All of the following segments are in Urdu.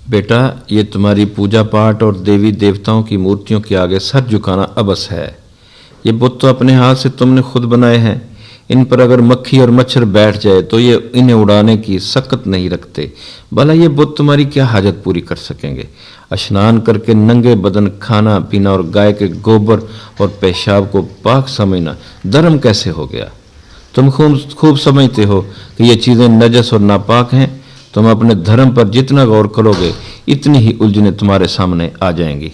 بیٹا یہ تمہاری پوجا پاٹ اور دیوی دیوتاؤں کی مورتیوں کے آگے سر جھکانا ابس ہے۔ یہ بت تو اپنے ہاتھ سے تم نے خود بنائے ہیں، ان پر اگر مکھی اور مچھر بیٹھ جائے تو یہ انہیں اڑانے کی سکت نہیں رکھتے، بھلا یہ بت تمہاری کیا حاجت پوری کر سکیں گے؟ اشنان کر کے ننگے بدن کھانا پینا اور گائے کے گوبر اور پیشاب کو پاک سمجھنا دھرم کیسے ہو گیا؟ تم خوب سمجھتے ہو کہ یہ چیزیں نجس اور ناپاک ہیں۔ تم اپنے دھرم پر جتنا غور کرو گے اتنی ہی الجھنیں تمہارے سامنے آ جائیں گی۔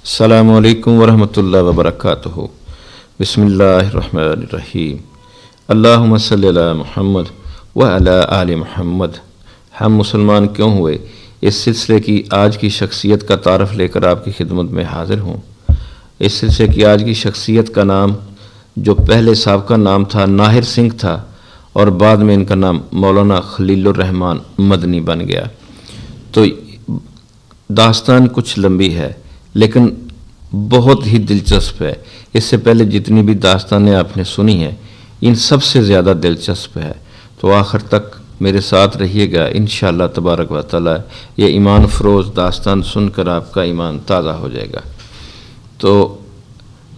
السلام علیکم ورحمۃ اللہ وبرکاتہ۔ بسم اللہ الرحمن الرحیم۔ اللہم صلی علی محمد وعلی آل محمد۔ ہم مسلمان کیوں ہوئے اس سلسلے کی آج کی شخصیت کا تعارف لے کر آپ کی خدمت میں حاضر ہوں۔ اس سلسلے کی آج کی شخصیت کا نام، جو پہلے سابقہ نام تھا ناہر سنگھ تھا اور بعد میں ان کا نام مولانا خلیل الرحمن مدنی بن گیا۔ تو داستان کچھ لمبی ہے لیکن بہت ہی دلچسپ ہے۔ اس سے پہلے جتنی بھی داستانیں آپ نے سنی ہیں ان سب سے زیادہ دلچسپ ہے، تو آخر تک میرے ساتھ رہیے گا، انشاءاللہ تبارک و تعالی یہ ایمان فروز داستان سن کر آپ کا ایمان تازہ ہو جائے گا۔ تو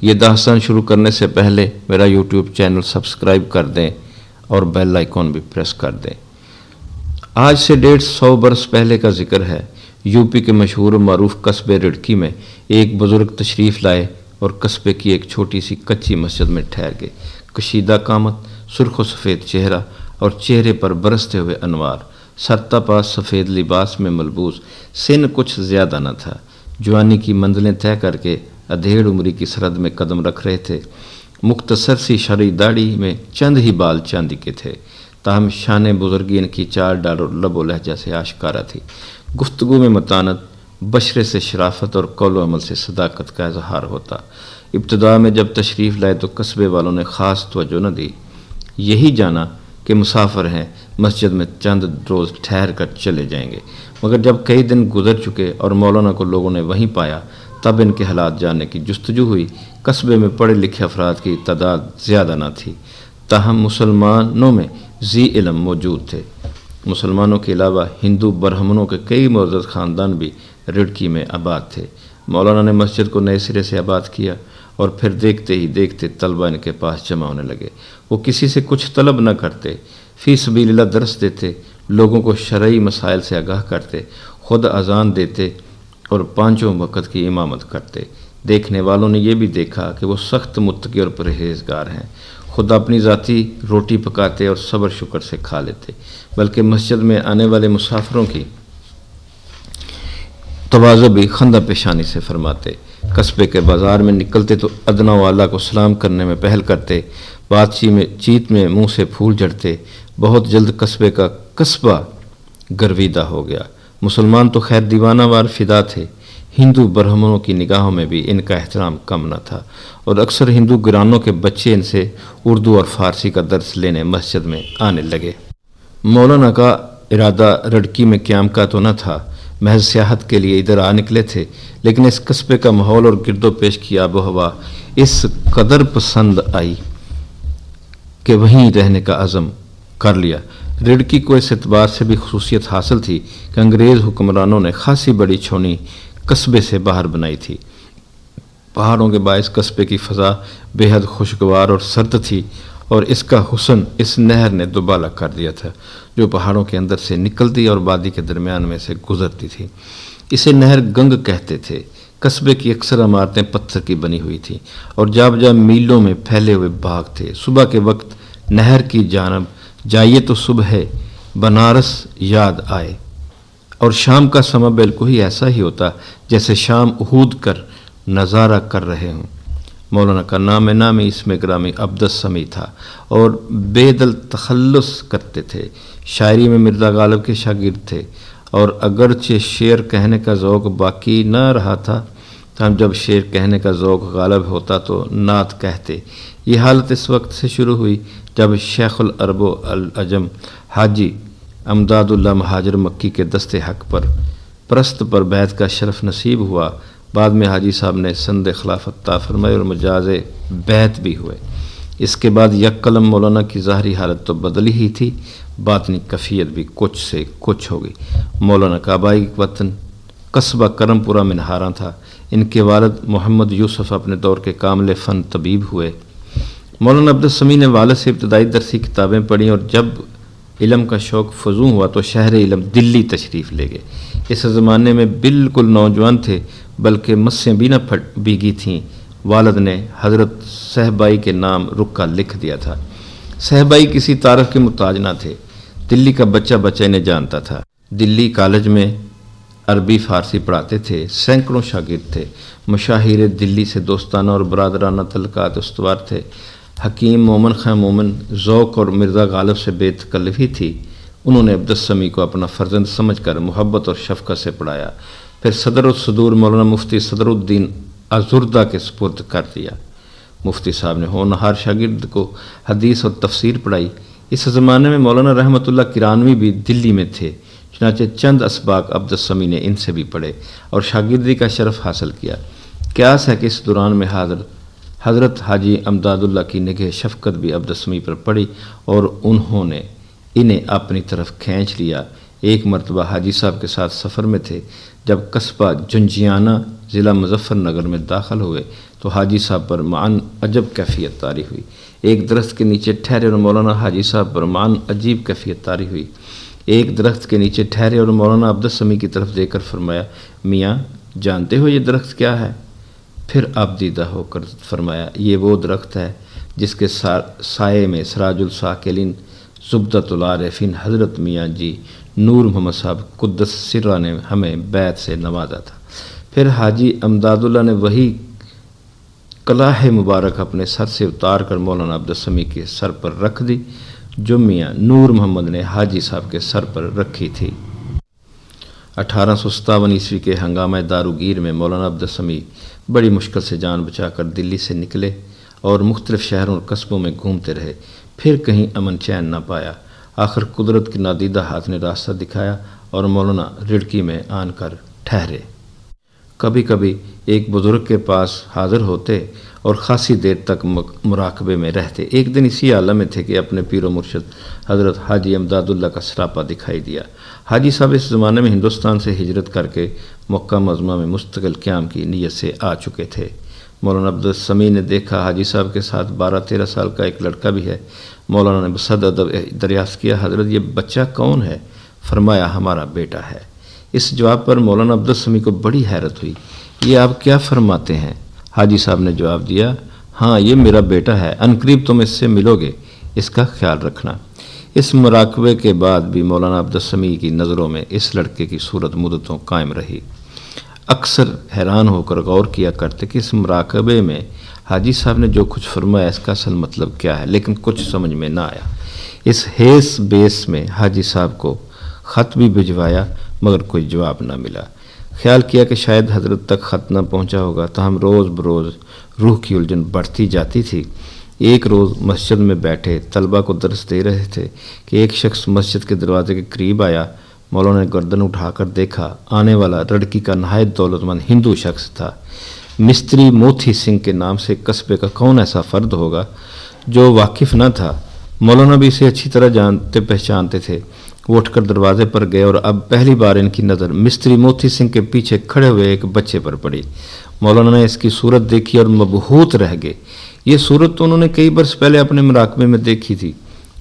یہ داستان شروع کرنے سے پہلے میرا یوٹیوب چینل سبسکرائب کر دیں اور بیل آئیکن بھی پریس کر دیں۔ آج سے 150 برس پہلے کا ذکر ہے۔ یو پی کے مشہور و معروف قصبے رڑکی میں ایک بزرگ تشریف لائے اور قصبے کی ایک چھوٹی سی کچی مسجد میں ٹھہر گئے۔ کشیدہ قامت، سرخ و سفید چہرہ اور چہرے پر برستے ہوئے انوار، سرتا پاس سفید لباس میں ملبوس، سن کچھ زیادہ نہ تھا، جوانی کی منزلیں طے کر کے ادھیڑ عمری کی سرحد میں قدم رکھ رہے تھے۔ مختصر سی شرعی داڑھی میں چند ہی بال چاندی کے تھے، تاہم شان بزرگی ان کی چال ڈال اور لب و لہجہ سے آشکارا تھی۔ گفتگو میں متانت، بشرے سے شرافت اور قول و عمل سے صداقت کا اظہار ہوتا۔ ابتدا میں جب تشریف لائے تو قصبے والوں نے خاص توجہ نہ دی، یہی جانا کہ مسافر ہیں، مسجد میں چند روز ٹھہر کر چلے جائیں گے۔ مگر جب کئی دن گزر چکے اور مولانا کو لوگوں نے وہیں پایا، تب ان کے حالات جاننے کی جستجو ہوئی۔ قصبے میں پڑھے لکھے افراد کی تعداد زیادہ نہ تھی، تاہم مسلمانوں میں ذی علم موجود تھے۔ مسلمانوں کے علاوہ ہندو برہمنوں کے کئی معزز خاندان بھی رڑکی میں آباد تھے۔ مولانا نے مسجد کو نئے سرے سے آباد کیا اور پھر دیکھتے ہی دیکھتے طلبہ ان کے پاس جمع ہونے لگے۔ وہ کسی سے کچھ طلب نہ کرتے، فی سبیل اللہ درس دیتے، لوگوں کو شرعی مسائل سے آگاہ کرتے، خود اذان دیتے اور 5 وقت کی امامت کرتے۔ دیکھنے والوں نے یہ بھی دیکھا کہ وہ سخت متقی اور پرہیزگار ہیں، خود اپنی ذاتی روٹی پکاتے اور صبر شکر سے کھا لیتے، بلکہ مسجد میں آنے والے مسافروں کی تواضع بھی خندہ پیشانی سے فرماتے۔ قصبے کے بازار میں نکلتے تو ادنا و اعلیٰ کو سلام کرنے میں پہل کرتے، بات چیت میں منہ سے پھول جھڑتے۔ بہت جلد قصبے کا قصبہ گرویدہ ہو گیا۔ مسلمان تو خیر دیوانہ وار فدا تھے، ہندو برہمنوں کی نگاہوں میں بھی ان کا احترام کم نہ تھا، اور اکثر ہندو گرانوں کے بچے ان سے اردو اور فارسی کا درس لینے مسجد میں آنے لگے۔ مولانا کا ارادہ رڑکی میں قیام کا تو نہ تھا، محض سیاحت کے لیے ادھر آ نکلے تھے، لیکن اس قصبے کا ماحول اور گرد و پیش کی آب و ہوا اس قدر پسند آئی کہ وہیں رہنے کا عزم کر لیا۔ رڑکی کو اس اعتبار سے بھی خصوصیت حاصل تھی کہ انگریز حکمرانوں نے خاصی بڑی چھونی قصبے سے باہر بنائی تھی۔ پہاڑوں کے باعث قصبے کی فضا بے حد خوشگوار اور سرد تھی، اور اس کا حسن اس نہر نے دوبالا کر دیا تھا جو پہاڑوں کے اندر سے نکلتی اور وادی کے درمیان میں سے گزرتی تھی۔ اسے نہر گنگ کہتے تھے۔ قصبے کی اکثر عمارتیں پتھر کی بنی ہوئی تھیں اور جا بجا میلوں میں پھیلے ہوئے باغ تھے۔ صبح کے وقت نہر کی جانب جائیے تو صبح بنارس یاد آئے، اور شام کا سماں بالکل ہی ایسا ہی ہوتا جیسے شام احود کر نظارہ کر رہے ہوں۔ مولانا کا نام اس میں گرامی عبد السمیع تھا اور بے دل تخلص کرتے تھے۔ شاعری میں مرزا غالب کے شاگرد تھے، اور اگرچہ شعر کہنے کا ذوق باقی نہ رہا تھا، ہم جب شعر کہنے کا ذوق غالب ہوتا تو نعت کہتے۔ یہ حالت اس وقت سے شروع ہوئی جب شیخ العرب و العجم حاجی امداد اللہ مہاجر مکی کے دست حق پر پرست پر بیعت کا شرف نصیب ہوا۔ بعد میں حاجی صاحب نے سند خلافت عطا فرمائی اور مجاز بیعت بھی ہوئے۔ اس کے بعد یک قلم مولانا کی ظاہری حالت تو بدلی ہی تھی، باطنی کیفیت بھی کچھ سے کچھ ہو گئی۔ مولانا کا آبائی وطن قصبہ کرم پورہ میں نہاراں تھا۔ ان کے والد محمد یوسف اپنے دور کے کامل فن طبیب ہوئے۔ مولانا عبدالسمیع نے والد سے ابتدائی درسی کتابیں پڑھیں اور جب علم کا شوق فزوں ہوا تو شہر علم دلی تشریف لے گئے۔ اس زمانے میں بالکل نوجوان تھے، بلکہ مسیں بھی نہ بھیگی تھیں۔ والد نے حضرت صہبائی کے نام رکا لکھ دیا تھا۔ صہبائی کسی تعارف کے محتاج نہ تھے، دلی کا بچہ بچہ انہیں جانتا تھا۔ دلی کالج میں عربی فارسی پڑھاتے تھے، سینکڑوں شاگرد تھے۔ مشاہیر دلی سے دوستانہ اور برادرانہ تعلقات استوار تھے۔ حکیم مومن خاں مومن ذوق اور مرزا غالب سے بے تکلفی تھی۔ انہوں نے عبدالسمیع کو اپنا فرزند سمجھ کر محبت اور شفقت سے پڑھایا، پھر صدر الصدور مولانا مفتی صدر الدین ازردہ کے سپرد کر دیا۔ مفتی صاحب نے ہونہار شاگرد کو حدیث اور تفسیر پڑھائی۔ اس زمانے میں مولانا رحمۃ اللہ کرانوی بھی دلی میں تھے، چنانچہ چند اسباق عبدالسمیع نے ان سے بھی پڑھے اور شاگردی کا شرف حاصل کیا۔ قیاس ہے کہ اس دوران میں حضرت حاجی امداد اللہ کی نگہ شفقت بھی عبدالسمیع پر پڑی اور انہوں نے انہیں اپنی طرف کھینچ لیا۔ ایک مرتبہ حاجی صاحب کے ساتھ سفر میں تھے، جب قصبہ جنجیانہ ضلع مظفر نگر میں داخل ہوئے تو حاجی صاحب پر معاً عجب کیفیت طاری ہوئی۔ ایک درخت کے نیچے ٹھہرے اور مولانا حاجی صاحب پر معاً عجیب کیفیت طاری ہوئی۔ ایک درخت کے نیچے ٹھہرے اور مولانا عبدالسمیع کی طرف دیکھ کر فرمایا، میاں جانتے ہو یہ درخت کیا ہے؟ پھر آپ دیدہ ہو کر فرمایا، یہ وہ درخت ہے جس کے سائے میں سراج الساکلین زبدۃ العارفین حضرت میاں جی نور محمد صاحب قدس سرہ نے ہمیں بیعت سے نوازا تھا۔ پھر حاجی امداد اللہ نے وہی کلاہ مبارک اپنے سر سے اتار کر مولانا عبدالسمیع کے سر پر رکھ دی، جو میاں نور محمد نے حاجی صاحب کے سر پر رکھی تھی۔ 1857 عیسوی کے ہنگامہ داروگیر میں مولانا عبدالسمیع بڑی مشکل سے جان بچا کر دلی سے نکلے اور مختلف شہروں اور قصبوں میں گھومتے رہے، پھر کہیں امن چین نہ پایا۔ آخر قدرت کی نادیدہ ہاتھ نے راستہ دکھایا اور مولانا رڑکی میں آن کر ٹھہرے۔ کبھی کبھی ایک بزرگ کے پاس حاضر ہوتے اور خاصی دیر تک مراقبے میں رہتے۔ ایک دن اسی عالم میں تھے کہ اپنے پیر و مرشد حضرت حاجی امداد اللہ کا سراپا دکھائی دیا۔ حاجی صاحب اس زمانے میں ہندوستان سے ہجرت کر کے مکہ معظمہ میں مستقل قیام کی نیت سے آ چکے تھے۔ مولانا عبدالسمیع نے دیکھا حاجی صاحب کے ساتھ 12-13 سال کا ایک لڑکا بھی ہے۔ مولانا نے بصد ادب دریافت کیا، حضرت یہ بچہ کون ہے؟ فرمایا ہمارا بیٹا ہے۔ اس جواب پر مولانا عبدالسمیع کو بڑی حیرت ہوئی، یہ آپ کیا فرماتے ہیں؟ حاجی صاحب نے جواب دیا، ہاں یہ میرا بیٹا ہے، عنقریب تم اس سے ملو گے، اس کا خیال رکھنا۔ اس مراقبے کے بعد بھی مولانا عبدالسمیع کی نظروں میں اس لڑکے کی صورت مدتوں قائم رہی۔ اکثر حیران ہو کر غور کیا کرتے کہ اس مراقبے میں حاجی صاحب نے جو کچھ فرمایا اس کا اصل مطلب کیا ہے، لیکن کچھ سمجھ میں نہ آیا۔ اس ہیس بیس میں حاجی صاحب کو خط بھی بھجوایا مگر کوئی جواب نہ ملا۔ خیال کیا کہ شاید حضرت تک خط نہ پہنچا ہوگا، تاہم روز بروز روح کی الجھن بڑھتی جاتی تھی۔ ایک روز مسجد میں بیٹھے طلبہ کو درس دے رہے تھے کہ ایک شخص مسجد کے دروازے کے قریب آیا۔ مولانا نے گردن اٹھا کر دیکھا، آنے والا رڑکی کا نہایت دولت مند ہندو شخص تھا۔ مستری موتی سنگھ کے نام سے قصبے کا کون ایسا فرد ہوگا جو واقف نہ تھا؟ مولانا بھی اسے اچھی طرح جانتے پہچانتے تھے۔ وہ اٹھ کر دروازے پر گئے اور اب پہلی بار ان کی نظر مستری موتی سنگھ کے پیچھے کھڑے ہوئے ایک بچے پر پڑی۔ مولانا نے اس کی صورت دیکھی اور مبہوت رہ گئے۔ یہ صورت تو انہوں نے کئی برس پہلے اپنے مراقبے میں دیکھی تھی۔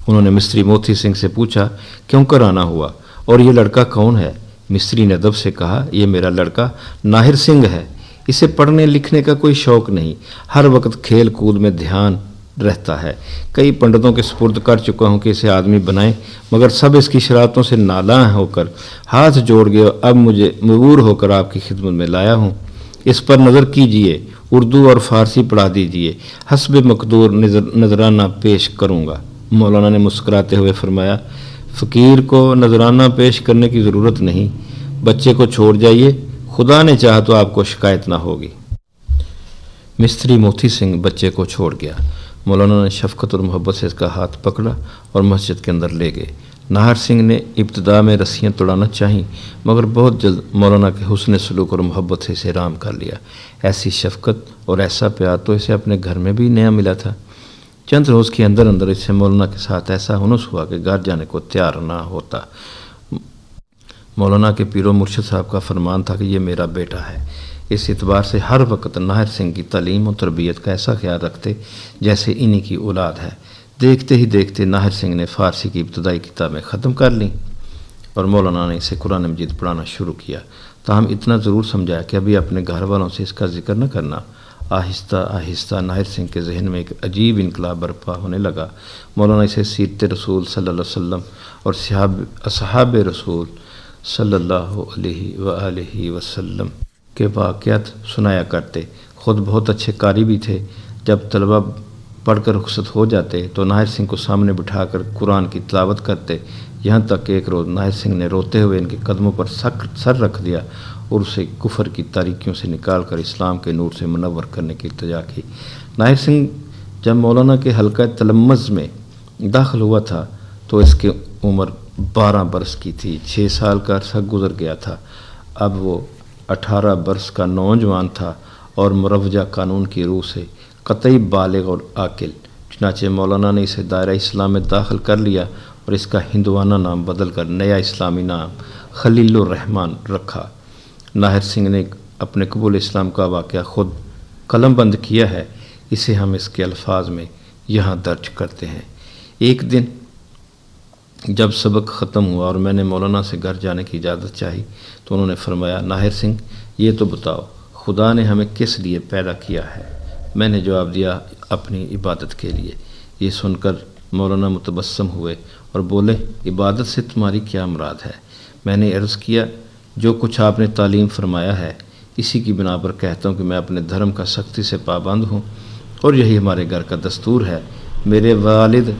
انہوں نے مستری موتی سنگھ سے پوچھا، کیوں کر آنا ہوا اور یہ لڑکا کون ہے؟ مستری نے ادب سے کہا، یہ میرا لڑکا ناہر سنگھ ہے، اسے پڑھنے لکھنے کا کوئی شوق نہیں، ہر وقت کھیل کود میں دھیان رہتا ہے۔ کئی پنڈتوں کے سپرد کر چکا ہوں کہ اسے آدمی بنائیں، مگر سب اس کی شرارتوں سے نالاں ہو کر ہاتھ جوڑ گئے، اب مجھے مجبور ہو کر آپ کی خدمت میں لایا ہوں۔ اس پر نظر کیجئے، اردو اور فارسی پڑھا دیجئے، حسب مقدور نذرانہ پیش کروں گا۔ مولانا نے مسکراتے ہوئے فرمایا، فقیر کو نذرانہ پیش کرنے کی ضرورت نہیں، بچے کو چھوڑ جائیے، خدا نے چاہا تو آپ کو شکایت نہ ہوگی۔ مستری موتی سنگھ بچے کو چھوڑ گیا۔ مولانا نے شفقت اور محبت سے اس کا ہاتھ پکڑا اور مسجد کے اندر لے گئے۔ ناہر سنگھ نے ابتدا میں رسیاں توڑانا چاہیں، مگر بہت جلد مولانا کے حسن سلوک اور محبت سے اسے رام کر لیا۔ ایسی شفقت اور ایسا پیار تو اسے اپنے گھر میں بھی نیا ملا تھا۔ چند روز کے اندر اندر اس سے مولانا کے ساتھ ایسا انس ہوا کہ گھر جانے کو تیار نہ ہوتا۔ مولانا کے پیر و مرشد صاحب کا فرمان تھا کہ یہ میرا بیٹا ہے، اس اعتبار سے ہر وقت ناہر سنگھ کی تعلیم و تربیت کا ایسا خیال رکھتے جیسے انہی کی اولاد ہے۔ دیکھتے ہی دیکھتے ناہر سنگھ نے فارسی کی ابتدائی کتابیں ختم کر لیں اور مولانا نے اسے قرآن مجید پڑھانا شروع کیا۔ تاہم اتنا ضرور سمجھایا کہ ابھی اپنے گھر والوں سے اس کا ذکر نہ کرنا۔ آہستہ آہستہ ناہر سنگھ کے ذہن میں ایک عجیب انقلاب برپا ہونے لگا۔ مولانا اسے سیرت رسول صلی اللہ علیہ وسلم اور اصحاب رسول صلی اللہ علیہ وآلہ وسلم کے واقعات سنایا کرتے۔ خود بہت اچھے قاری بھی تھے۔ جب طلبہ پڑھ کر رخصت ہو جاتے تو ناہر سنگھ کو سامنے بٹھا کر قرآن کی تلاوت کرتے، یہاں تک کہ ایک روز ناہر سنگھ نے روتے ہوئے ان کے قدموں پر سر رکھ دیا اور اسے کفر کی تاریکیوں سے نکال کر اسلام کے نور سے منور کرنے کی التجا کی۔ ناہر سنگھ جب مولانا کے حلقہ تلمذ میں داخل ہوا تھا تو اس کی عمر 12 برس کی تھی۔ 6 سال کا عرصہ گزر گیا تھا۔ اب وہ 18 برس کا نوجوان تھا اور مروجہ قانون کی روح سے قطعی بالغ اور عاقل۔ چنانچہ مولانا نے اسے دائرہ اسلام میں داخل کر لیا اور اس کا ہندوانہ نام بدل کر نیا اسلامی نام خلیل الرحمن رکھا۔ ناہر سنگھ نے اپنے قبول اسلام کا واقعہ خود قلم بند کیا ہے، اسے ہم اس کے الفاظ میں یہاں درج کرتے ہیں۔ ایک دن جب سبق ختم ہوا اور میں نے مولانا سے گھر جانے کی اجازت چاہی تو انہوں نے فرمایا، ناہر سنگھ یہ تو بتاؤ خدا نے ہمیں کس لیے پیدا کیا ہے؟ میں نے جواب دیا، اپنی عبادت کے لیے۔ یہ سن کر مولانا متبسم ہوئے اور بولے، عبادت سے تمہاری کیا مراد ہے؟ میں نے عرض کیا، جو کچھ آپ نے تعلیم فرمایا ہے اسی کی بنا پر کہتا ہوں کہ میں اپنے دھرم کا سختی سے پابند ہوں اور یہی ہمارے گھر کا دستور ہے۔ میرے والد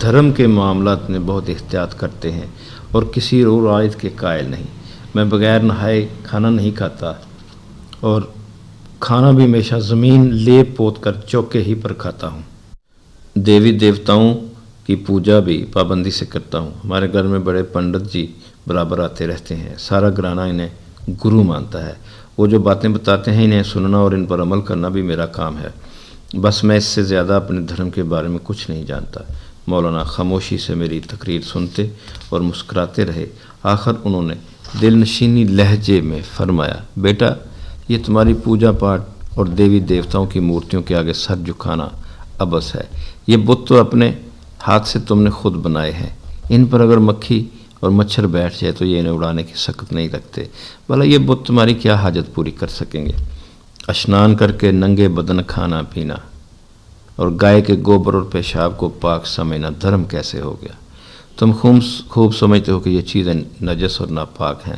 دھرم کے معاملات میں بہت احتیاط کرتے ہیں اور کسی روایت کے قائل نہیں۔ میں بغیر نہائے کھانا نہیں کھاتا اور کھانا بھی ہمیشہ زمین لیپ پوت کر چوکے ہی پر کھاتا ہوں۔ دیوی دیوتاؤں کی پوجا بھی پابندی سے کرتا ہوں۔ ہمارے گھر میں بڑے پنڈت جی برابر آتے رہتے ہیں، سارا گھرانہ انہیں گرو مانتا ہے۔ وہ جو باتیں بتاتے ہیں انہیں سننا اور ان پر عمل کرنا بھی میرا کام ہے۔ بس میں اس سے زیادہ اپنے دھرم کے بارے میں کچھ نہیں جانتا۔ مولانا خاموشی سے میری تقریر سنتے اور مسکراتے رہے۔ آخر انہوں نے دل نشینی لہجے میں فرمایا، بیٹا یہ تمہاری پوجا پاٹ اور دیوی دیوتاؤں کی مورتیوں کے آگے سر جھکانا عبث ہے۔ یہ بت تو اپنے ہاتھ سے تم نے خود بنائے ہیں، ان پر اگر مکھی اور مچھر بیٹھ جائے تو یہ انہیں اڑانے کی سخت نہیں رکھتے۔ بھلا یہ بت تمہاری کیا حاجت پوری کر سکیں گے؟ اشنان کر کے ننگے بدن کھانا پینا اور گائے کے گوبر اور پیشاب کو پاک سمجھنا دھرم کیسے ہو گیا؟ تم خوب سمجھتے ہو کہ یہ چیزیں نجس اور ناپاک ہیں۔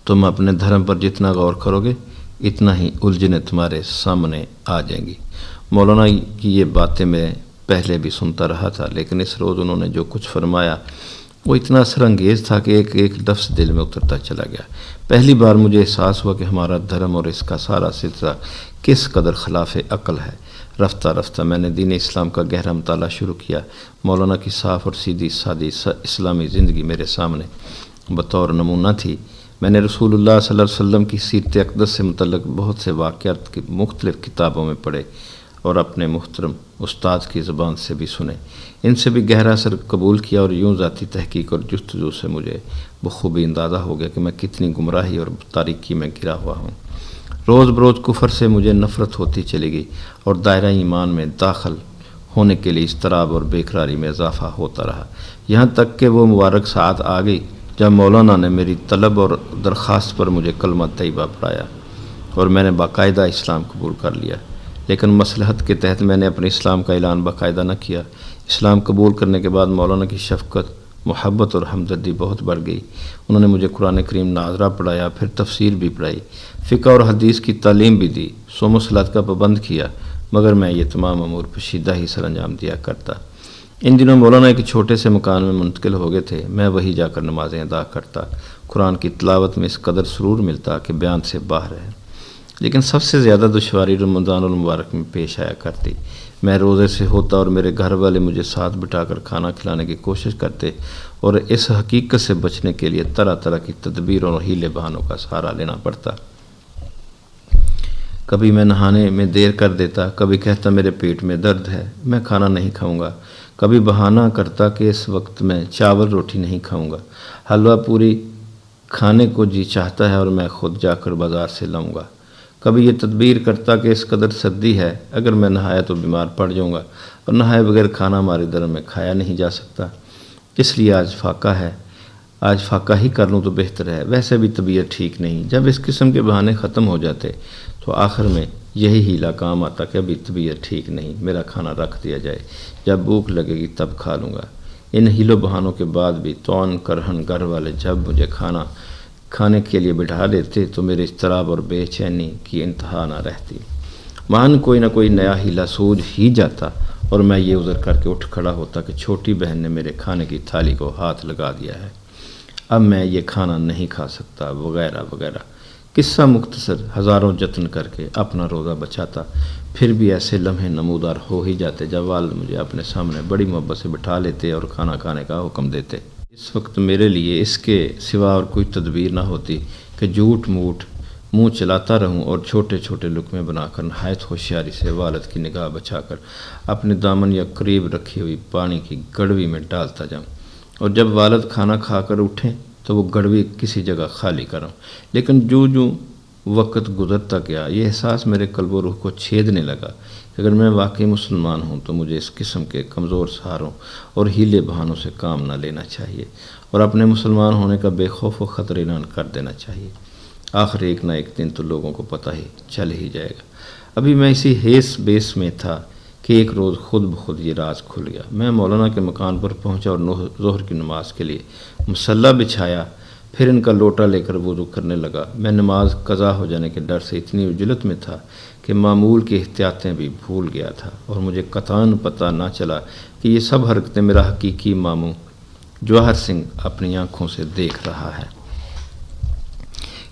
تم اپنے دھرم پر جتنا غور کرو گے اتنا ہی الجھنیں تمہارے سامنے آ جائیں گی۔ مولانا کی یہ باتیں میں پہلے بھی سنتا رہا تھا، لیکن اس روز انہوں نے جو کچھ فرمایا وہ اتنا اثر انگیز تھا کہ ایک ایک لفظ دل میں اترتا چلا گیا۔ پہلی بار مجھے احساس ہوا کہ ہمارا دھرم اور اس کا سارا سلسلہ کس قدر خلاف عقل ہے۔ رفتہ رفتہ میں نے دین اسلام کا گہرا مطالعہ شروع کیا۔ مولانا کی صاف اور سیدھی سادی اسلامی زندگی میرے سامنے بطور نمونہ تھی۔ میں نے رسول اللہ صلی اللہ علیہ وسلم کی سیرت اقدس سے متعلق بہت سے واقعات کی مختلف کتابوں میں پڑھے اور اپنے محترم استاد کی زبان سے بھی سنے۔ ان سے بھی گہرا اثر قبول کیا اور یوں ذاتی تحقیق اور جستجو سے مجھے بخوبی اندازہ ہو گیا کہ میں کتنی گمراہی اور تاریکی میں گرا ہوا ہوں۔ روز بروز کفر سے مجھے نفرت ہوتی چلی گئی اور دائرہ ایمان میں داخل ہونے کے لیے اضطراب اور بے قراری میں اضافہ ہوتا رہا، یہاں تک کہ وہ مبارک ساعت آ گئی جب مولانا نے میری طلب اور درخواست پر مجھے کلمہ طیبہ پڑھایا اور میں نے باقاعدہ اسلام قبول کر لیا۔ لیکن مصلحت کے تحت میں نے اپنے اسلام کا اعلان باقاعدہ نہ کیا۔ اسلام قبول کرنے کے بعد مولانا کی شفقت، محبت اور ہمدردی بہت بڑھ گئی۔ انہوں نے مجھے قرآن کریم ناظرہ پڑھایا، پھر تفسیر بھی پڑھائی، فقہ اور حدیث کی تعلیم بھی دی، صوم و صلاۃ کا پابند کیا، مگر میں یہ تمام امور پوشیدہ ہی سر انجام دیا کرتا۔ ان دنوں مولانا ایک چھوٹے سے مکان میں منتقل ہو گئے تھے۔ میں وہی جا کر نمازیں ادا کرتا۔ قرآن کی تلاوت میں اس قدر سرور ملتا کہ بیان سے باہر ہے، لیکن سب سے زیادہ دشواری رمضان المبارک میں پیش آیا کرتی۔ میں روزے سے ہوتا اور میرے گھر والے مجھے ساتھ بٹھا کر کھانا کھلانے کی کوشش کرتے اور اس حقیقت سے بچنے کے لیے طرح طرح کی تدبیر اور ہیلے بہانوں کا سہارا لینا پڑتا۔ کبھی میں نہانے میں دیر کر دیتا، کبھی کہتا میرے پیٹ میں درد ہے، میں کھانا نہیں کھاؤں گا، کبھی بہانہ کرتا کہ اس وقت میں چاول روٹی نہیں کھاؤں گا، حلوہ پوری کھانے کو جی چاہتا ہے اور میں خود جا کر بازار سے لاؤں گا، کبھی یہ تدبیر کرتا کہ اس قدر سردی ہے، اگر میں نہایا تو بیمار پڑ جاؤں گا اور نہائے بغیر کھانا ہمارے دھرم میں کھایا نہیں جا سکتا، اس لیے آج فاقہ ہی کر لوں تو بہتر ہے، ویسے بھی طبیعت ٹھیک نہیں۔ جب اس قسم کے بہانے ختم ہو جاتے تو آخر میں یہی ہیلا کام آتا کہ ابھی طبیعت ٹھیک نہیں، میرا کھانا رکھ دیا جائے، جب بھوک لگے گی تب کھا لوں گا۔ ان ہیلو بہانوں کے بعد بھی تون کرہن گھر والے جب مجھے کھانے کے لیے بٹھا دیتے تو میرے اضطراب اور بے چینی کی انتہا نہ رہتی۔ مان کوئی نہ کوئی نیا ہیلا سوجھ ہی جاتا اور میں یہ عذر کر کے اٹھ کھڑا ہوتا کہ چھوٹی بہن نے میرے کھانے کی تھالی کو ہاتھ لگا دیا ہے، اب میں یہ کھانا نہیں کھا سکتا، وغیرہ وغیرہ۔ قصہ مختصر، ہزاروں جتن کر کے اپنا روزہ بچاتا، پھر بھی ایسے لمحے نمودار ہو ہی جاتے جب والد مجھے اپنے سامنے بڑی محبت سے بٹھا لیتے اور کھانا کھانے کا حکم دیتے۔ اس وقت میرے لیے اس کے سوا اور کوئی تدبیر نہ ہوتی کہ جھوٹ موٹ منہ چلاتا رہوں اور چھوٹے چھوٹے لقمے بنا کر نہایت ہوشیاری سے والد کی نگاہ بچا کر اپنے دامن یا قریب رکھی ہوئی پانی کی گڑوی میں ڈالتا جاؤں، اور جب والد کھانا کھا کر اٹھیں تو وہ گڑوی کسی جگہ خالی کروں۔ لیکن جو وقت گزرتا گیا یہ احساس میرے قلب و روح کو چھیدنے لگا کہ اگر میں واقعی مسلمان ہوں تو مجھے اس قسم کے کمزور سہاروں اور ہیلے بہانوں سے کام نہ لینا چاہیے اور اپنے مسلمان ہونے کا بے خوف و خطر اعلان کر دینا چاہیے۔ آخر ایک نہ ایک دن تو لوگوں کو پتہ ہی چل ہی جائے گا۔ ابھی میں اسی ہیس بیس میں تھا کہ ایک روز خود بخود یہ راز کھل گیا۔ میں مولانا کے مکان پر پہنچا اور ظہر کی نماز کے لیے مصلی بچھایا، پھر ان کا لوٹا لے کر وضو کرنے لگا۔ میں نماز قضا ہو جانے کے ڈر سے اتنی عجلت میں تھا کہ معمول کی احتیاطیں بھی بھول گیا تھا اور مجھے قطعاً پتہ نہ چلا کہ یہ سب حرکتیں میرا حقیقی ماموں جواہر سنگھ اپنی آنکھوں سے دیکھ رہا ہے۔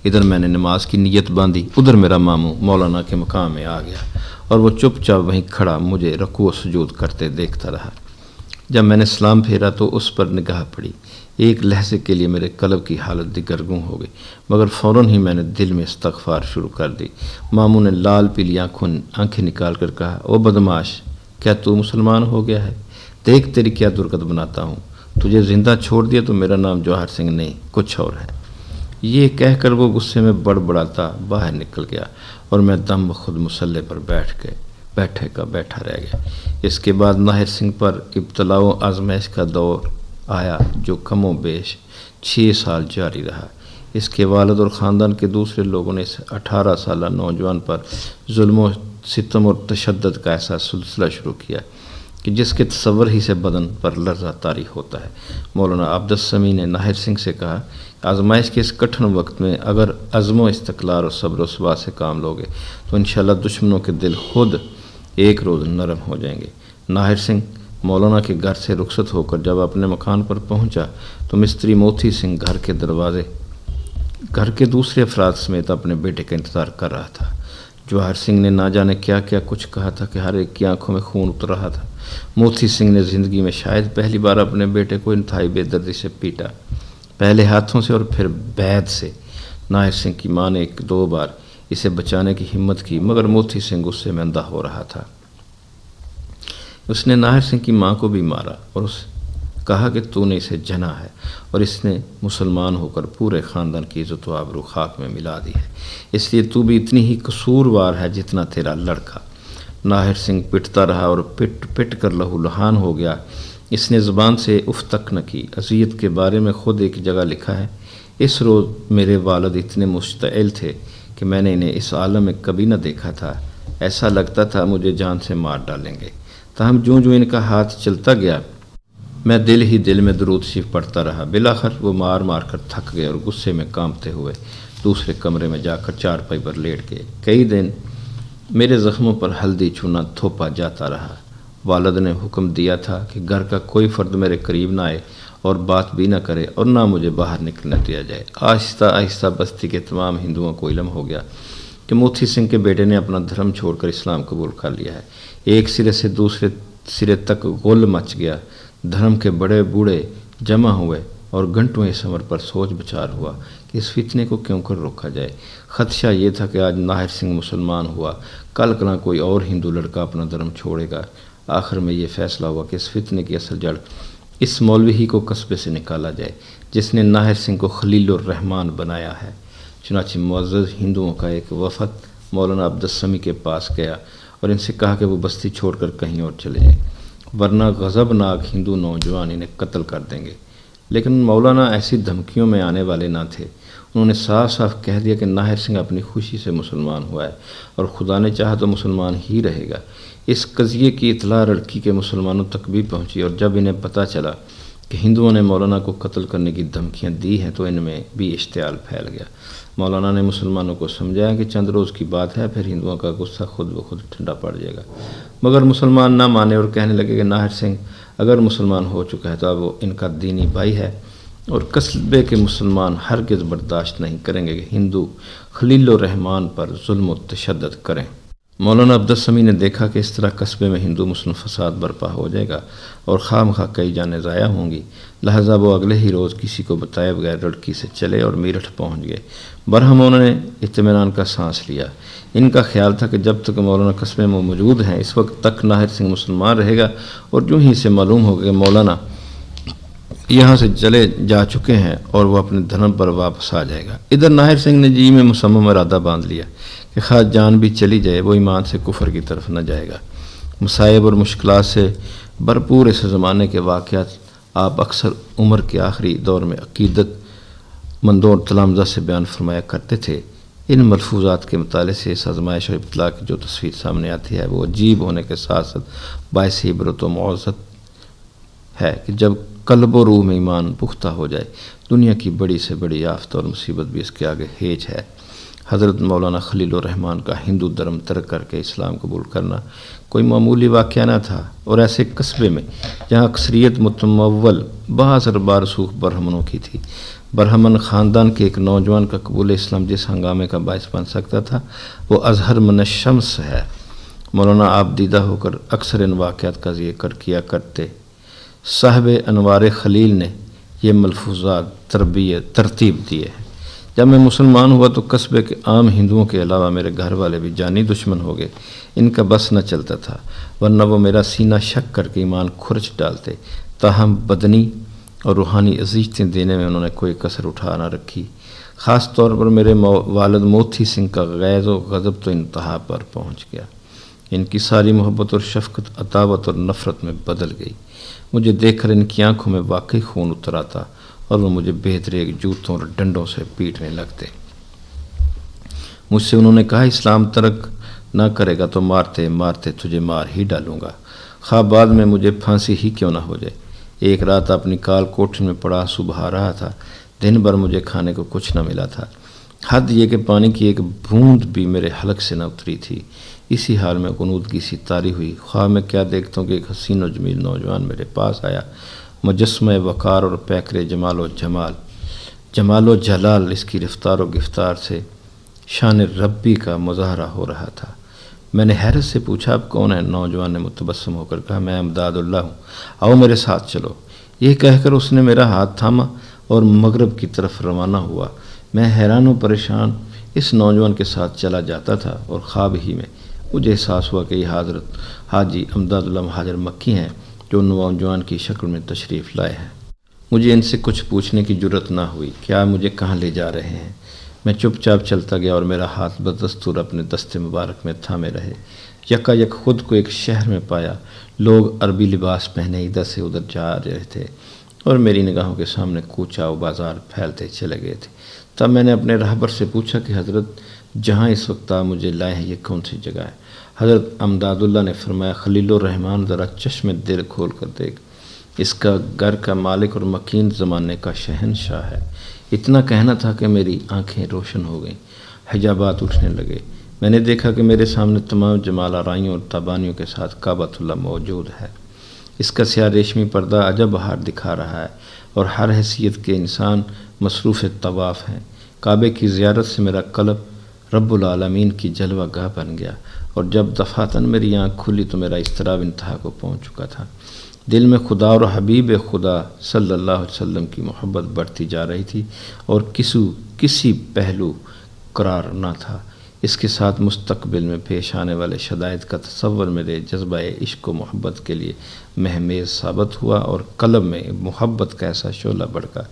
ادھر میں نے نماز کی نیت باندھی، ادھر میرا ماموں مولانا کے مقام میں آ گیا اور وہ چپ چاپ وہیں کھڑا مجھے رکوع و سجود کرتے دیکھتا رہا۔ جب میں نے سلام پھیرا تو اس پر نگاہ پڑی، ایک لحظے کے لیے میرے قلب کی حالت دگرگوں ہو گئی، مگر فوراً ہی میں نے دل میں استغفار شروع کر دی۔ ماموں نے لال پیلی آنکھیں نکال کر کہا، او بدماش، کیا تو مسلمان ہو گیا ہے؟ دیکھ تیری کیا درگت بناتا ہوں، تجھے زندہ چھوڑ دیا تو میرا نام جواہر سنگھ نہیں کچھ اور ہے۔ یہ کہہ کر وہ غصے میں بڑبڑاتا باہر نکل گیا اور میں دم بخود مصلی پر بیٹھے کا بیٹھا رہ گیا۔ اس کے بعد ناہر سنگھ پر ابتلاء و آزمائش کا دور آیا جو کم و بیش 6 سال جاری رہا۔ اس کے والد اور خاندان کے دوسرے لوگوں نے اس 18 سالہ نوجوان پر ظلم و ستم اور تشدد کا ایسا سلسلہ شروع کیا کہ جس کے تصور ہی سے بدن پر لرزہ طاری ہوتا ہے۔ مولانا عبد السمیع نے ناہر سنگھ سے کہا، آزمائش کے اس کٹھن وقت میں اگر عزم و استقلال اور صبر و ثبات سے کام لوگے تو انشاءاللہ دشمنوں کے دل خود ایک روز نرم ہو جائیں گے۔ ناہر سنگھ مولانا کے گھر سے رخصت ہو کر جب اپنے مکان پر پہنچا تو مستری موتی سنگھ گھر کے دوسرے افراد سمیت اپنے بیٹے کا انتظار کر رہا تھا۔ جواہر سنگھ نے نہ جانے کیا کیا کچھ کہا تھا کہ ہر ایک کی آنکھوں میں خون اتر رہا تھا۔ موتی سنگھ نے زندگی میں شاید پہلی بار اپنے بیٹے کو انتہائی بے دردی سے پیٹا، پہلے ہاتھوں سے اور پھر بیت سے۔ ناہر سنگھ کی ماں نے 1-2 بار اسے بچانے کی ہمت کی مگر موتی سنگھ غصے میں اندھا ہو رہا تھا۔ اس نے ناہر سنگھ کی ماں کو بھی مارا اور کہا کہ تو نے اسے جنا ہے اور اس نے مسلمان ہو کر پورے خاندان کی عزت و آبرو خاک میں ملا دی ہے، اس لیے تو بھی اتنی ہی قصوروار ہے جتنا تیرا لڑکا۔ ناہر سنگھ پٹتا رہا اور پٹ کر لہو لہان ہو گیا۔ اس نے زبان سے اف تک نہ کی۔ اذیت کے بارے میں خود ایک جگہ لکھا ہے، اس روز میرے والد اتنے مشتعل تھے کہ میں نے انہیں اس عالم میں کبھی نہ دیکھا تھا، ایسا لگتا تھا مجھے جان سے مار ڈالیں گے۔ تاہم جو ان کا ہاتھ چلتا گیا میں دل میں درود شریف پڑھتا رہا۔ بالآخر وہ مار مار کر تھک گئے اور غصے میں کانپتے ہوئے دوسرے کمرے میں جا کر چارپائی پر لیٹ گئے۔ کئی دن میرے زخموں پر ہلدی چونا تھوپا جاتا رہا۔ والد نے حکم دیا تھا کہ گھر کا کوئی فرد میرے قریب نہ آئے اور بات بھی نہ کرے اور نہ مجھے باہر نکلنے دیا جائے۔ آہستہ آہستہ بستی کے تمام ہندوؤں کو علم ہو گیا کہ موتی سنگھ کے بیٹے نے اپنا دھرم چھوڑ کر اسلام قبول کر لیا ہے۔ ایک سرے سے دوسرے سرے تک غل مچ گیا۔ دھرم کے بڑے بوڑھے جمع ہوئے اور گھنٹوں اس امر پر سوچ بچار ہوا کہ اس فتنے کو کیوں کر روکا جائے۔ خدشہ یہ تھا کہ آج ناہر سنگھ مسلمان ہوا، کل کنا کوئی اور ہندو لڑکا اپنا دھرم چھوڑے گا۔ آخر میں یہ فیصلہ ہوا کہ اس فتنے کی اصل جڑ اس مولوی ہی کو قصبے سے نکالا جائے جس نے ناہر سنگھ کو خلیل الرحمن بنایا ہے۔ چنانچہ معزز ہندوؤں کا ایک وفد مولانا عبدالسمی کے پاس گیا اور ان سے کہا کہ وہ بستی چھوڑ کر کہیں اور چلے جائیں، ورنہ غضبناک ہندو نوجوان انہیں قتل کر دیں گے۔ لیکن مولانا ایسی دھمکیوں میں آنے والے نہ تھے۔ انہوں نے صاف صاف کہہ دیا کہ ناہر سنگھ اپنی خوشی سے مسلمان ہوا ہے اور خدا نے چاہا تو مسلمان ہی رہے گا۔ اس قضیے کی اطلاع لڑکی کے مسلمانوں تک بھی پہنچی اور جب انہیں پتہ چلا کہ ہندوؤں نے مولانا کو قتل کرنے کی دھمکیاں دی ہیں تو ان میں بھی اشتعال پھیل گیا۔ مولانا نے مسلمانوں کو سمجھایا کہ چند روز کی بات ہے، پھر ہندوؤں کا غصہ خود بخود ٹھنڈا پڑ جائے گا، مگر مسلمان نہ مانے اور کہنے لگے کہ ناہر سنگھ اگر مسلمان ہو چکا ہے تو اب وہ ان کا دینی بھائی ہے اور قصبے کے مسلمان ہرگز برداشت نہیں کریں گے کہ ہندو خلیل الرحمن پر ظلم و تشدد کریں۔ مولانا عبدالسمی نے دیکھا کہ اس طرح قصبے میں ہندو مسلم فساد برپا ہو جائے گا اور خواہ مخواہ کئی جانیں ضائع ہوں گی، لہذا وہ اگلے ہی روز کسی کو بتائے بغیر لڑکی سے چلے اور میرٹھ پہنچ گئے۔ برہم انہوں نے اطمینان کا سانس لیا۔ ان کا خیال تھا کہ جب تک مولانا قصبے میں موجود ہیں اس وقت تک ناہر سنگھ مسلمان رہے گا، اور جو ہی سے معلوم ہوگا کہ مولانا یہاں سے چلے جا چکے ہیں اور وہ اپنے دھرم پر واپس آ جائے گا۔ ادھر ناہر سنگھ نے جی میں مصمم ارادہ باندھ لیا کہ خواہ جان بھی چلی جائے وہ ایمان سے کفر کی طرف نہ جائے گا۔ مصائب اور مشکلات سے بھرپور اس زمانے کے واقعات آپ اکثر عمر کے آخری دور میں عقیدت مندوں اور تلامذہ سے بیان فرمایا کرتے تھے۔ ان ملفوظات کے مطالعے سے اس آزمائش اور ابتلاء کی جو تصویر سامنے آتی ہے وہ عجیب ہونے کے ساتھ ساتھ باعث عبرت و معزت ہے کہ جب قلب و روح میں ایمان پختہ ہو جائے، دنیا کی بڑی سے بڑی آفت اور مصیبت بھی اس کے آگے ہیج ہے۔ حضرت مولانا خلیل الرحمن کا ہندو دھرم ترک کر کے اسلام قبول کرنا کوئی معمولی واقعہ نہ تھا، اور ایسے قصبے میں جہاں اکثریت متمول باثر بارسوخ برہمنوں کی تھی۔ برہمن خاندان کے ایک نوجوان کا قبول اسلام جس ہنگامے کا باعث بن سکتا تھا وہ اظہر من الشمس ہے۔ مولانا آپ دیدہ ہو کر اکثر ان واقعات کا ذکر کیا کرتے۔ صاحب انوار خلیل نے یہ ملفوظات ترتیب دیے ہیں۔ جب میں مسلمان ہوا تو قصبے کے عام ہندوؤں کے علاوہ میرے گھر والے بھی جانی دشمن ہو گئے۔ ان کا بس نہ چلتا تھا، ورنہ وہ میرا سینہ شک کر کے ایمان کھرچ ڈالتے، تاہم بدنی اور روحانی عزیزتیں دینے میں انہوں نے کوئی کسر اٹھا نہ رکھی۔ خاص طور پر میرے والد موتی سنگھ کا غیظ و غضب تو انتہا پر پہنچ گیا۔ ان کی ساری محبت اور شفقت عداوت اور نفرت میں بدل گئی۔ مجھے دیکھ کر ان کی آنکھوں میں واقعی خون اتر آتا اور وہ مجھے بہترین جوتوں اور ڈنڈوں سے پیٹنے لگتے۔ مجھ سے انہوں نے کہا اسلام ترک نہ کرے گا تو مارتے مارتے تجھے مار ہی ڈالوں گا، خواہ بعد میں مجھے پھانسی ہی کیوں نہ ہو جائے۔ ایک رات اپنی کال کوٹھری میں پڑا صبح رہا تھا، دن بھر مجھے کھانے کو کچھ نہ ملا تھا، حد یہ کہ پانی کی ایک بوند بھی میرے حلق سے نہ اتری تھی۔ اسی حال میں غنودگی سی طاری ہوئی، خواہ میں کیا دیکھتا ہوں کہ ایک حسین و جمیل نوجوان میرے پاس آیا، مجسمہ وقار اور پیکر جمال و جلال اس کی رفتار و گفتار سے شان ربی کا مظاہرہ ہو رہا تھا۔ میں نے حیرت سے پوچھا آپ کون ہیں؟ نوجوان نے متبسم ہو کر کہا میں امداد اللہ ہوں، آؤ میرے ساتھ چلو۔ یہ کہہ کر اس نے میرا ہاتھ تھاما اور مغرب کی طرف روانہ ہوا۔ میں حیران و پریشان اس نوجوان کے ساتھ چلا جاتا تھا اور خواب ہی میں مجھے احساس ہوا کہ یہ حضرت حاجی امداد اللہ مہاجر مکی ہیں جو نوجوان کی شکل میں تشریف لائے ہیں۔ مجھے ان سے کچھ پوچھنے کی جرت نہ ہوئی کہ آپ مجھے کہاں لے جا رہے ہیں۔ میں چپ چاپ چلتا گیا اور میرا ہاتھ بدستور اپنے دستے مبارک میں تھامے رہے۔ یکا یک خود کو ایک شہر میں پایا، لوگ عربی لباس پہنے ادھر سے ادھر جا رہے تھے اور میری نگاہوں کے سامنے کوچہ و بازار پھیلتے چلے گئے تھے۔ تب میں نے اپنے راہبر سے پوچھا کہ حضرت جہاں اس وقت آپ مجھے لائے ہیں یہ کون سی جگہ ہے؟ حضرت امداد اللہ نے فرمایا خلیل الرحمن ذرا چشم دل کھول کر دیکھ، اس کا گھر کا مالک اور مکین زمانے کا شہنشاہ ہے۔ اتنا کہنا تھا کہ میری آنکھیں روشن ہو گئیں، حجابات اٹھنے لگے۔ میں نے دیکھا کہ میرے سامنے تمام جمال آرائیوں اور تابانیوں کے ساتھ کعبۃ اللہ موجود ہے۔ اس کا سیاہ ریشمی پردہ عجب بہار دکھا رہا ہے اور ہر حیثیت کے انسان مصروف طواف ہیں۔ کعبے کی زیارت سے میرا قلب رب العالمین کی جلوہ گاہ بن گیا، اور جب دفعتاً میری آنکھ کھلی تو میرا اضطراب انتہا کو پہنچ چکا تھا۔ دل میں خدا اور حبیب خدا صلی اللہ علیہ وسلم کی محبت بڑھتی جا رہی تھی اور کسی پہلو قرار نہ تھا۔ اس کے ساتھ مستقبل میں پیش آنے والے شدائد کا تصور میرے جذبہ عشق و محبت کے لیے مہمیز ثابت ہوا اور قلب میں محبت کا ایسا شعلہ بڑھا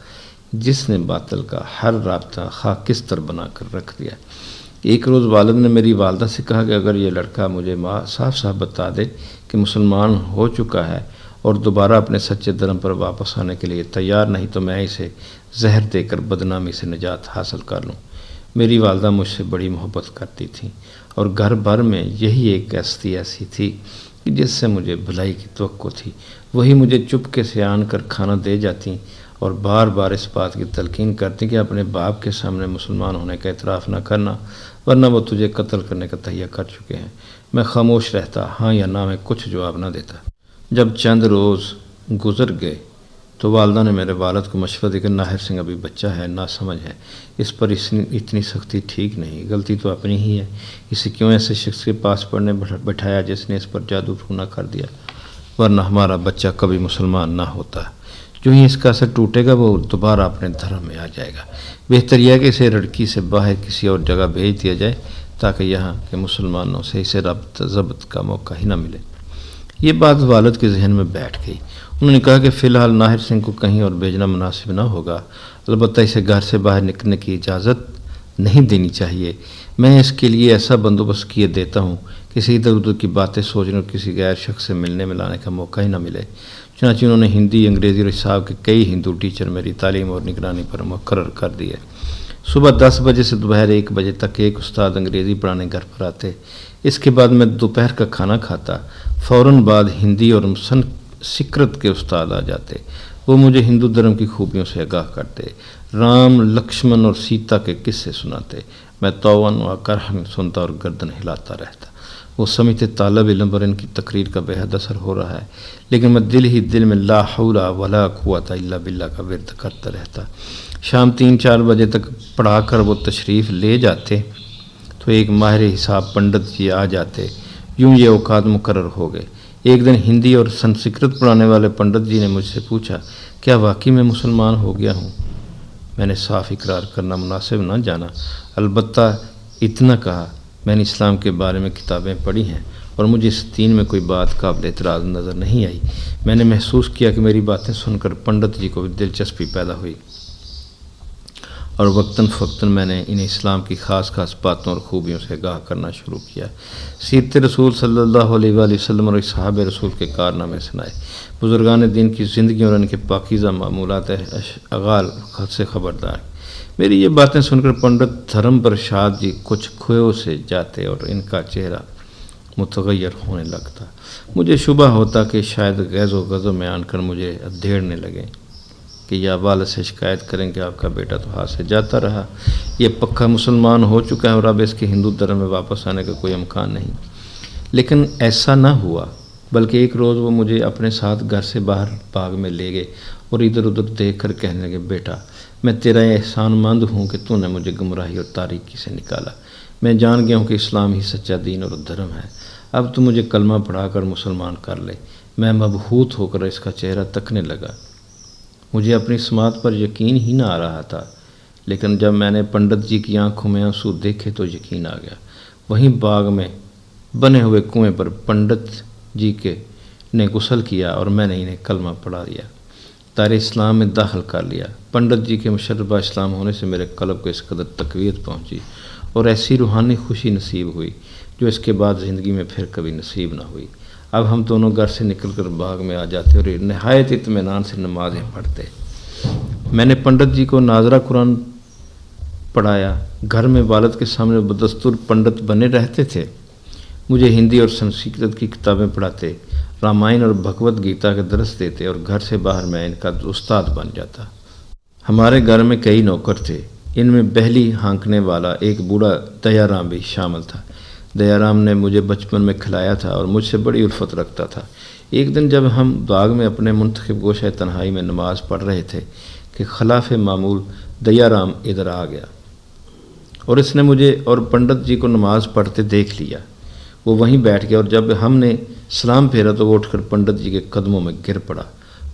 جس نے باطل کا ہر رابطہ خاکستر بنا کر رکھ دیا۔ ایک روز والد نے میری والدہ سے کہا کہ اگر یہ لڑکا مجھے صاف صاف بتا دے کہ مسلمان ہو چکا ہے اور دوبارہ اپنے سچے دھرم پر واپس آنے کے لیے تیار نہیں تو میں اسے زہر دے کر بدنامی سے نجات حاصل کر لوں۔ میری والدہ مجھ سے بڑی محبت کرتی تھیں اور گھر بھر میں یہی ایک ہستی ایسی تھی جس سے مجھے بھلائی کی توقع تھی۔ وہی مجھے چپکے سے آن کر کھانا دے جاتی اور بار بار اس بات کی تلقین کرتی کہ اپنے باپ کے سامنے مسلمان ہونے کا اعتراف نہ کرنا ورنہ وہ تجھے قتل کرنے کا تہیہ کر چکے ہیں۔ میں خاموش رہتا، ہاں یا نہ میں کچھ جواب نہ دیتا۔ جب چند روز گزر گئے تو والدہ نے میرے والد کو مشورہ دیا کہ ناہر سنگھ ابھی بچہ ہے، ناسمجھ ہے، اس پر اتنی سختی ٹھیک نہیں، غلطی تو اپنی ہی ہے، اسے کیوں ایسے شخص کے پاس پڑھنے بٹھایا جس نے اس پر جادو ٹونا کر دیا، ورنہ ہمارا بچہ کبھی مسلمان نہ ہوتا۔ جو ہی اس کا اثر ٹوٹے گا وہ دوبارہ اپنے دھرم میں آ جائے گا۔ بہتر یہ ہے کہ اسے لڑکی سے باہر کسی اور جگہ بھیج دیا جائے تاکہ یہاں کے مسلمانوں سے اسے ربط ضبط کا موقع ہی نہ ملے۔ یہ بات والد کے ذہن میں بیٹھ گئی۔ انہوں نے کہا کہ فی الحال ناہر سنگھ کو کہیں اور بھیجنا مناسب نہ ہوگا، البتہ اسے گھر سے باہر نکلنے کی اجازت نہیں دینی چاہیے۔ میں اس کے لیے ایسا بندوبست کیے دیتا ہوں کہ اسے ادھر ادھر کی باتیں سوچنے اور کسی غیر شخص سے ملنے ملانے کا موقع ہی نہ ملے۔ چنانچہ انہوں نے ہندی، انگریزی اور حساب کے کئی ہندو ٹیچر میری تعلیم اور نگرانی پر مقرر کر دیے۔ صبح 10 بجے سے دوپہر 1 بجے تک ایک استاد انگریزی پڑھانے گھر پر آتے۔ اس کے بعد میں دوپہر کا کھانا کھاتا۔ فوراً بعد ہندی اور سنسکرت کے استاد آ جاتے۔ وہ مجھے ہندو دھرم کی خوبیوں سے آگاہ کرتے، رام، لکشمن اور سیتا کے قصے سناتے۔ میں طوعاً و کرہاً سنتا اور گردن ہلاتا رہتا۔ وہ سمجھتے طالب علم پر ان کی تقریر کا بے حد اثر ہو رہا ہے، لیکن میں دل ہی دل میں لا حول ولا قوت الا باللہ کا ورد کرتا رہتا۔ شام 3-4 بجے تک پڑھا کر وہ تشریف لے جاتے تو ایک ماہر حساب پنڈت جی آ جاتے۔ یوں یہ اوقات مقرر ہو گئے۔ ایک دن ہندی اور سنسکرت پڑھانے والے پنڈت جی نے مجھ سے پوچھا، کیا واقعی میں مسلمان ہو گیا ہوں؟ میں نے صاف اقرار کرنا مناسب نہ جانا، البتہ اتنا کہا، میں نے اسلام کے بارے میں کتابیں پڑھی ہیں اور مجھے اس دین میں کوئی بات قابل اعتراض نظر نہیں آئی۔ میں نے محسوس کیا کہ میری باتیں سن کر پنڈت جی کو بھی دلچسپی پیدا ہوئی اور وقتاً فوقتاً میں نے انہیں اسلام کی خاص باتوں اور خوبیوں سے آگاہ کرنا شروع کیا۔ سیرت رسول صلی اللہ علیہ وآلہ وسلم اور صحابہ رسول کے کارنامے سنائے۔ بزرگان دین کی زندگی اور ان کے پاکیزہ معمولات اغال سے خبردار۔ میری یہ باتیں سن کر پنڈت دھرم پرساد جی کچھ کھوئے سے جاتے اور ان کا چہرہ متغیر ہونے لگتا۔ مجھے شبہ ہوتا کہ شاید غیظ و غضب میں آن کر مجھے ادھیڑنے لگے کہ یا والد سے شکایت کریں کہ آپ کا بیٹا تو ہاتھ سے جاتا رہا، یہ پکا مسلمان ہو چکا ہے اور اب اس کے ہندو دھرم میں واپس آنے کا کوئی امکان نہیں۔ لیکن ایسا نہ ہوا، بلکہ ایک روز وہ مجھے اپنے ساتھ گھر سے باہر باغ میں لے گئے اور ادھر ادھر دیکھ کر کہنے لگے، بیٹا میں تیرا احسان مند ہوں کہ تو نے مجھے گمراہی اور تاریکی سے نکالا۔ میں جان گیا ہوں کہ اسلام ہی سچا دین اور دھرم ہے۔ اب تو مجھے کلمہ پڑھا کر مسلمان کر لے۔ میں مبہوت ہو کر اس کا چہرہ تکنے لگا۔ مجھے اپنی سماعت پر یقین ہی نہ آ رہا تھا، لیکن جب میں نے پنڈت جی کی آنکھوں میں آنسو دیکھے تو یقین آ گیا۔ وہیں باغ میں بنے ہوئے کنویں پر پنڈت جی نے غسل کیا اور میں نے انہیں کلمہ پڑھا دیا، دار اسلام میں داخل کر لیا۔ پنڈت جی کے مشربہ اسلام ہونے سے میرے قلب کو اس قدر تقویت پہنچی اور ایسی روحانی خوشی نصیب ہوئی جو اس کے بعد زندگی میں پھر کبھی نصیب نہ ہوئی۔ اب ہم دونوں گھر سے نکل کر باغ میں آ جاتے اور نہایت اطمینان سے نمازیں پڑھتے۔ میں نے پنڈت جی کو ناظرہ قرآن پڑھایا۔ گھر میں والد کے سامنے بدستور پنڈت بنے رہتے تھے، مجھے ہندی اور سنسکرت کی کتابیں پڑھاتے، رامائن اور بھگوت گیتا کے درس دیتے اور گھر سے باہر میں ان کا استاد بن جاتا۔ ہمارے گھر میں کئی نوکر تھے، ان میں بہلی ہانکنے والا ایک بوڑھا دیا رام بھی شامل تھا۔ دیا رام نے مجھے بچپن میں کھلایا تھا اور مجھ سے بڑی الفت رکھتا تھا۔ ایک دن جب ہم باغ میں اپنے منتخب گوشہ تنہائی میں نماز پڑھ رہے تھے کہ خلاف معمول دیا رام ادھر آ گیا اور اس نے مجھے اور پنڈت جی کو نماز پڑھتے دیکھ لیا۔ وہ وہیں بیٹھ گیا اور جب ہم نے سلام پھیرا تو وہ اٹھ کر پنڈت جی کے قدموں میں گر پڑا۔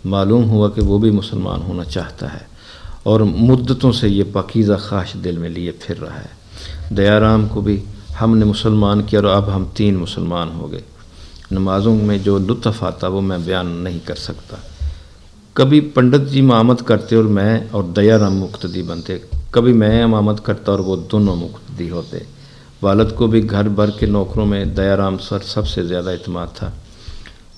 معلوم ہوا کہ وہ بھی مسلمان ہونا چاہتا ہے اور مدتوں سے یہ پاکیزہ خواہش دل میں لیے پھر رہا ہے۔ دیا رام کو بھی ہم نے مسلمان کیا اور اب ہم 3 مسلمان ہو گئے۔ نمازوں میں جو لطف آتا وہ میں بیان نہیں کر سکتا۔ کبھی پنڈت جی امامت کرتے اور میں اور دیا رام مقتدی بنتے، کبھی میں امامت کرتا اور وہ دونوں مقتدی ہوتے۔ والد کو بھی گھر بھر کے نوکروں میں دیا رام سر سب سے زیادہ اعتماد تھا۔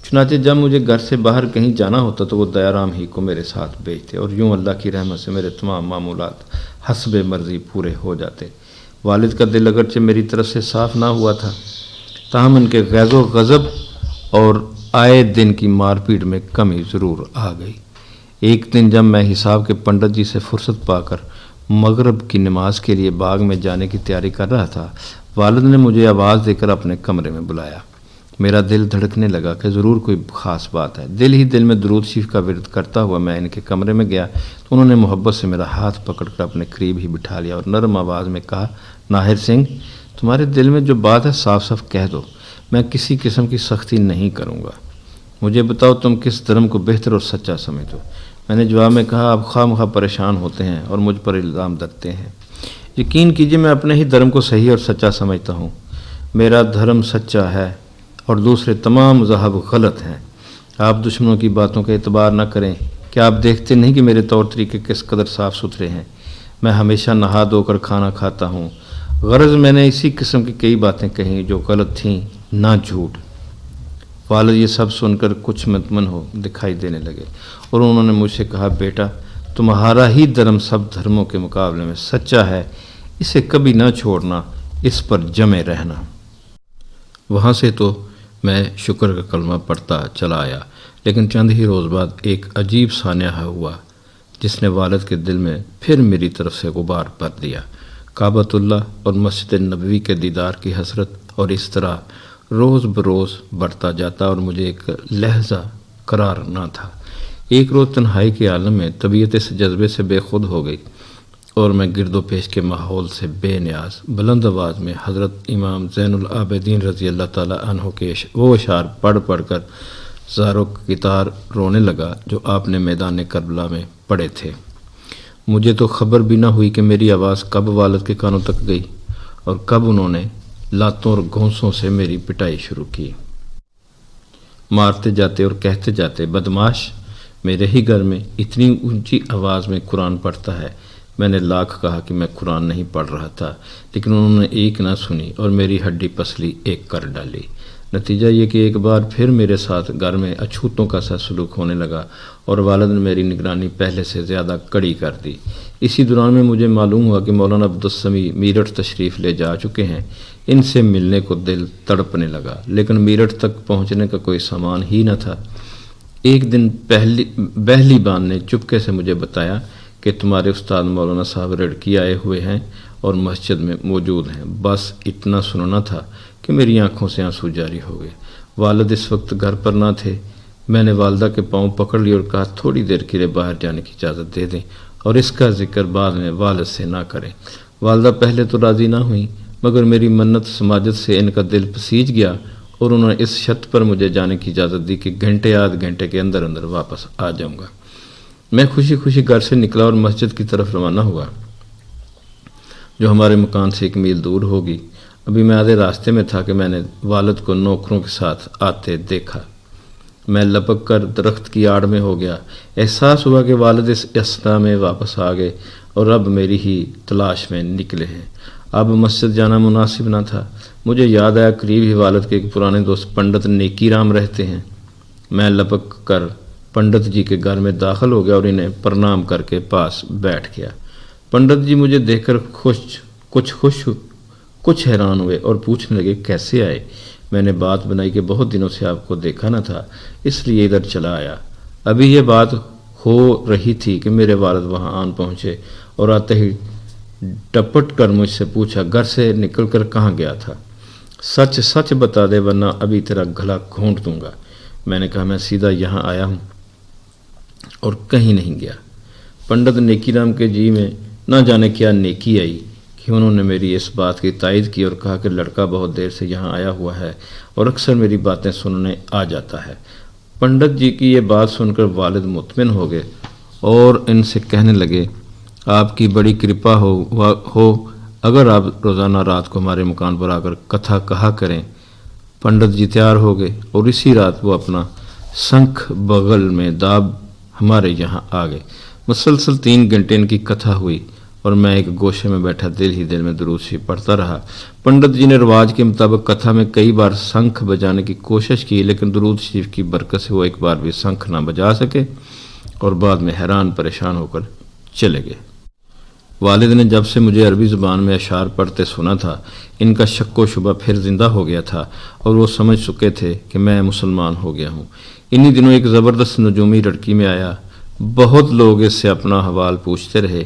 چنانچہ جب مجھے گھر سے باہر کہیں جانا ہوتا تو وہ دیا رام ہی کو میرے ساتھ بھیجتے اور یوں اللہ کی رحمت سے میرے تمام معمولات حسب مرضی پورے ہو جاتے۔ والد کا دل اگرچہ میری طرف سے صاف نہ ہوا تھا، تاہم ان کے غیظ و غضب اور آئے دن کی مار پیٹ میں کمی ضرور آ گئی۔ ایک دن جب میں حساب کے پنڈت جی سے فرصت پا کر مغرب کی نماز کے لیے باغ میں جانے کی تیاری کر رہا تھا، والد نے مجھے آواز دے کر اپنے کمرے میں بلایا۔ میرا دل دھڑکنے لگا کہ ضرور کوئی خاص بات ہے۔ دل ہی دل میں درود شریف کا ورد کرتا ہوا میں ان کے کمرے میں گیا تو انہوں نے محبت سے میرا ہاتھ پکڑ کر اپنے قریب ہی بٹھا لیا اور نرم آواز میں کہا، ناہر سنگھ، تمہارے دل میں جو بات ہے صاف صاف کہہ دو، میں کسی قسم کی سختی نہیں کروں گا۔ مجھے بتاؤ تم کس دھرم کو بہتر اور سچا سمجھو۔ میں نے جواب میں کہا، آپ خواہ مخواہ پریشان ہوتے ہیں اور مجھ پر الزام دھرتے ہیں۔ یقین کیجیے میں اپنے ہی دھرم کو صحیح اور سچا سمجھتا ہوں۔ میرا دھرم سچا ہے اور دوسرے تمام مذاہب غلط ہیں۔ آپ دشمنوں کی باتوں کا اعتبار نہ کریں۔ کیا آپ دیکھتے نہیں کہ میرے طور طریقے کس قدر صاف ستھرے ہیں؟ میں ہمیشہ نہا دھو کر کھانا کھاتا ہوں۔ غرض میں نے اسی قسم کی کئی باتیں کہیں جو غلط تھیں، نہ جھوٹ۔ والد یہ سب سن کر کچھ مطمئن ہو دکھائی دینے لگے اور انہوں نے مجھ سے کہا، بیٹا تمہارا ہی دھرم سب دھرموں کے مقابلے میں سچا ہے، اسے کبھی نہ چھوڑنا، اس پر جمے رہنا۔ وہاں سے تو میں شکر کا کلمہ پڑھتا چلا آیا، لیکن چند ہی روز بعد ایک عجیب سانحہ ہوا جس نے والد کے دل میں پھر میری طرف سے غبار بھر دیا۔ کعبۃ اللہ اور مسجد نبوی کے دیدار کی حسرت اور اس طرح روز بروز بڑھتا جاتا اور مجھے ایک لحظہ قرار نہ تھا۔ ایک روز تنہائی کے عالم میں طبیعت اس جذبے سے بے خود ہو گئی اور میں گرد و پیش کے ماحول سے بے نیاز بلند آواز میں حضرت امام زین العابدین رضی اللہ تعالیٰ عنہ کے وہ اشعار پڑھ پڑھ کر زاروں قطار رونے لگا جو آپ نے میدان کربلا میں پڑھے تھے۔ مجھے تو خبر بھی نہ ہوئی کہ میری آواز کب والد کے کانوں تک گئی اور کب انہوں نے لاتوں اور گھونسوں سے میری پٹائی شروع کی۔ مارتے جاتے اور کہتے جاتے، بدماش، میرے ہی گھر میں اتنی اونچی آواز میں قرآن پڑھتا ہے۔ میں نے لاکھ کہا کہ میں قرآن نہیں پڑھ رہا تھا، لیکن انہوں نے ایک نہ سنی اور میری ہڈی پسلی ایک کر ڈالی۔ نتیجہ یہ کہ ایک بار پھر میرے ساتھ گھر میں اچھوتوں کا سا سلوک ہونے لگا اور والد نے میری نگرانی پہلے سے زیادہ کڑی کر دی۔ اسی دوران میں مجھے معلوم ہوا کہ مولانا عبدالسمیع میرٹھ تشریف لے جا چکے ہیں۔ ان سے ملنے کو دل تڑپنے لگا، لیکن میرٹھ تک پہنچنے کا کوئی سامان ہی نہ تھا۔ ایک دن بہلی بان نے چپکے سے مجھے بتایا کہ تمہارے استاد مولانا صاحب رڑکی آئے ہوئے ہیں اور مسجد میں موجود ہیں۔ بس اتنا سننا تھا کہ میری آنکھوں سے آنسو جاری ہو گئے۔ والد اس وقت گھر پر نہ تھے۔ میں نے والدہ کے پاؤں پکڑ لی اور کہا، تھوڑی دیر کے لیے باہر جانے کی اجازت دے دیں اور اس کا ذکر بعد میں والد سے نہ کریں۔ والدہ پہلے تو راضی نہ ہوئیں، مگر میری منت سماجت سے ان کا دل پسیج گیا اور انہوں نے اس شرط پر مجھے جانے کی اجازت دی کہ گھنٹے آدھ گھنٹے کے اندر اندر واپس آ جاؤں گا۔ میں خوشی خوشی گھر سے نکلا اور مسجد کی طرف روانہ ہوا جو ہمارے مکان سے 1 میل دور ہوگی۔ ابھی میں آدھے راستے میں تھا کہ میں نے والد کو نوکروں کے ساتھ آتے دیکھا۔ میں لپک کر درخت کی آڑ میں ہو گیا۔ احساس ہوا کہ والد اس اسنا میں واپس آ گئے اور اب میری ہی تلاش میں نکلے ہیں۔ اب مسجد جانا مناسب نہ تھا۔ مجھے یاد آیا قریب ہی والد کے ایک پرانے دوست پنڈت نیکی رام رہتے ہیں۔ میں لپک کر پنڈت جی کے گھر میں داخل ہو گیا اور انہیں پرنام کر کے پاس بیٹھ گیا۔ پنڈت جی مجھے دیکھ کر کچھ حیران ہوئے اور پوچھنے لگے، کیسے آئے؟ میں نے بات بنائی کہ بہت دنوں سے آپ کو دیکھا نہ تھا، اس لیے ادھر چلا آیا۔ ابھی یہ بات ہو رہی تھی کہ میرے والد وہاں آن پہنچے اور آتے ہی ڈپٹ کر مجھ سے پوچھا، گھر سے نکل کر کہاں گیا تھا؟ سچ سچ بتا دے ورنہ ابھی تیرا گلا گھونٹ دوں گا۔ میں نے کہا، میں سیدھا یہاں آیا ہوں اور کہیں نہیں گیا۔ پنڈت نیکی رام کے جی میں نہ جانے کیا نیکی آئی کہ انہوں نے میری اس بات کی تائید کی اور کہا کہ لڑکا بہت دیر سے یہاں آیا ہوا ہے اور اکثر میری باتیں سننے آ جاتا ہے۔ پنڈت جی کی یہ بات سن کر والد مطمئن ہو گئے اور ان سے کہنے لگے، آپ کی بڑی کرپا ہو اگر آپ روزانہ رات کو ہمارے مکان پر آ کر کتھا کہا کریں۔ پنڈت جی تیار ہو گئے اور اسی رات وہ اپنا سنکھ بغل میں داب ہمارے یہاں آ گئے۔ مسلسل 3 گھنٹے ان کی کتھا ہوئی اور میں ایک گوشے میں بیٹھا دل ہی دل میں درود شریف پڑھتا رہا۔ پنڈت جی نے رواج کے مطابق کتھا میں کئی بار سنکھ بجانے کی کوشش کی، لیکن درود شریف کی برکت سے وہ ایک بار بھی سنکھ نہ بجا سکے اور بعد میں حیران پریشان ہو کر چلے گئے۔ والد نے جب سے مجھے عربی زبان میں اشعار پڑھتے سنا تھا، ان کا شک و شبہ پھر زندہ ہو گیا تھا اور وہ سمجھ چکے تھے کہ میں مسلمان ہو گیا ہوں۔ انہی دنوں ایک زبردست نجومی لڑکی میں آیا، بہت لوگ اس سے اپنا حوال پوچھتے رہے۔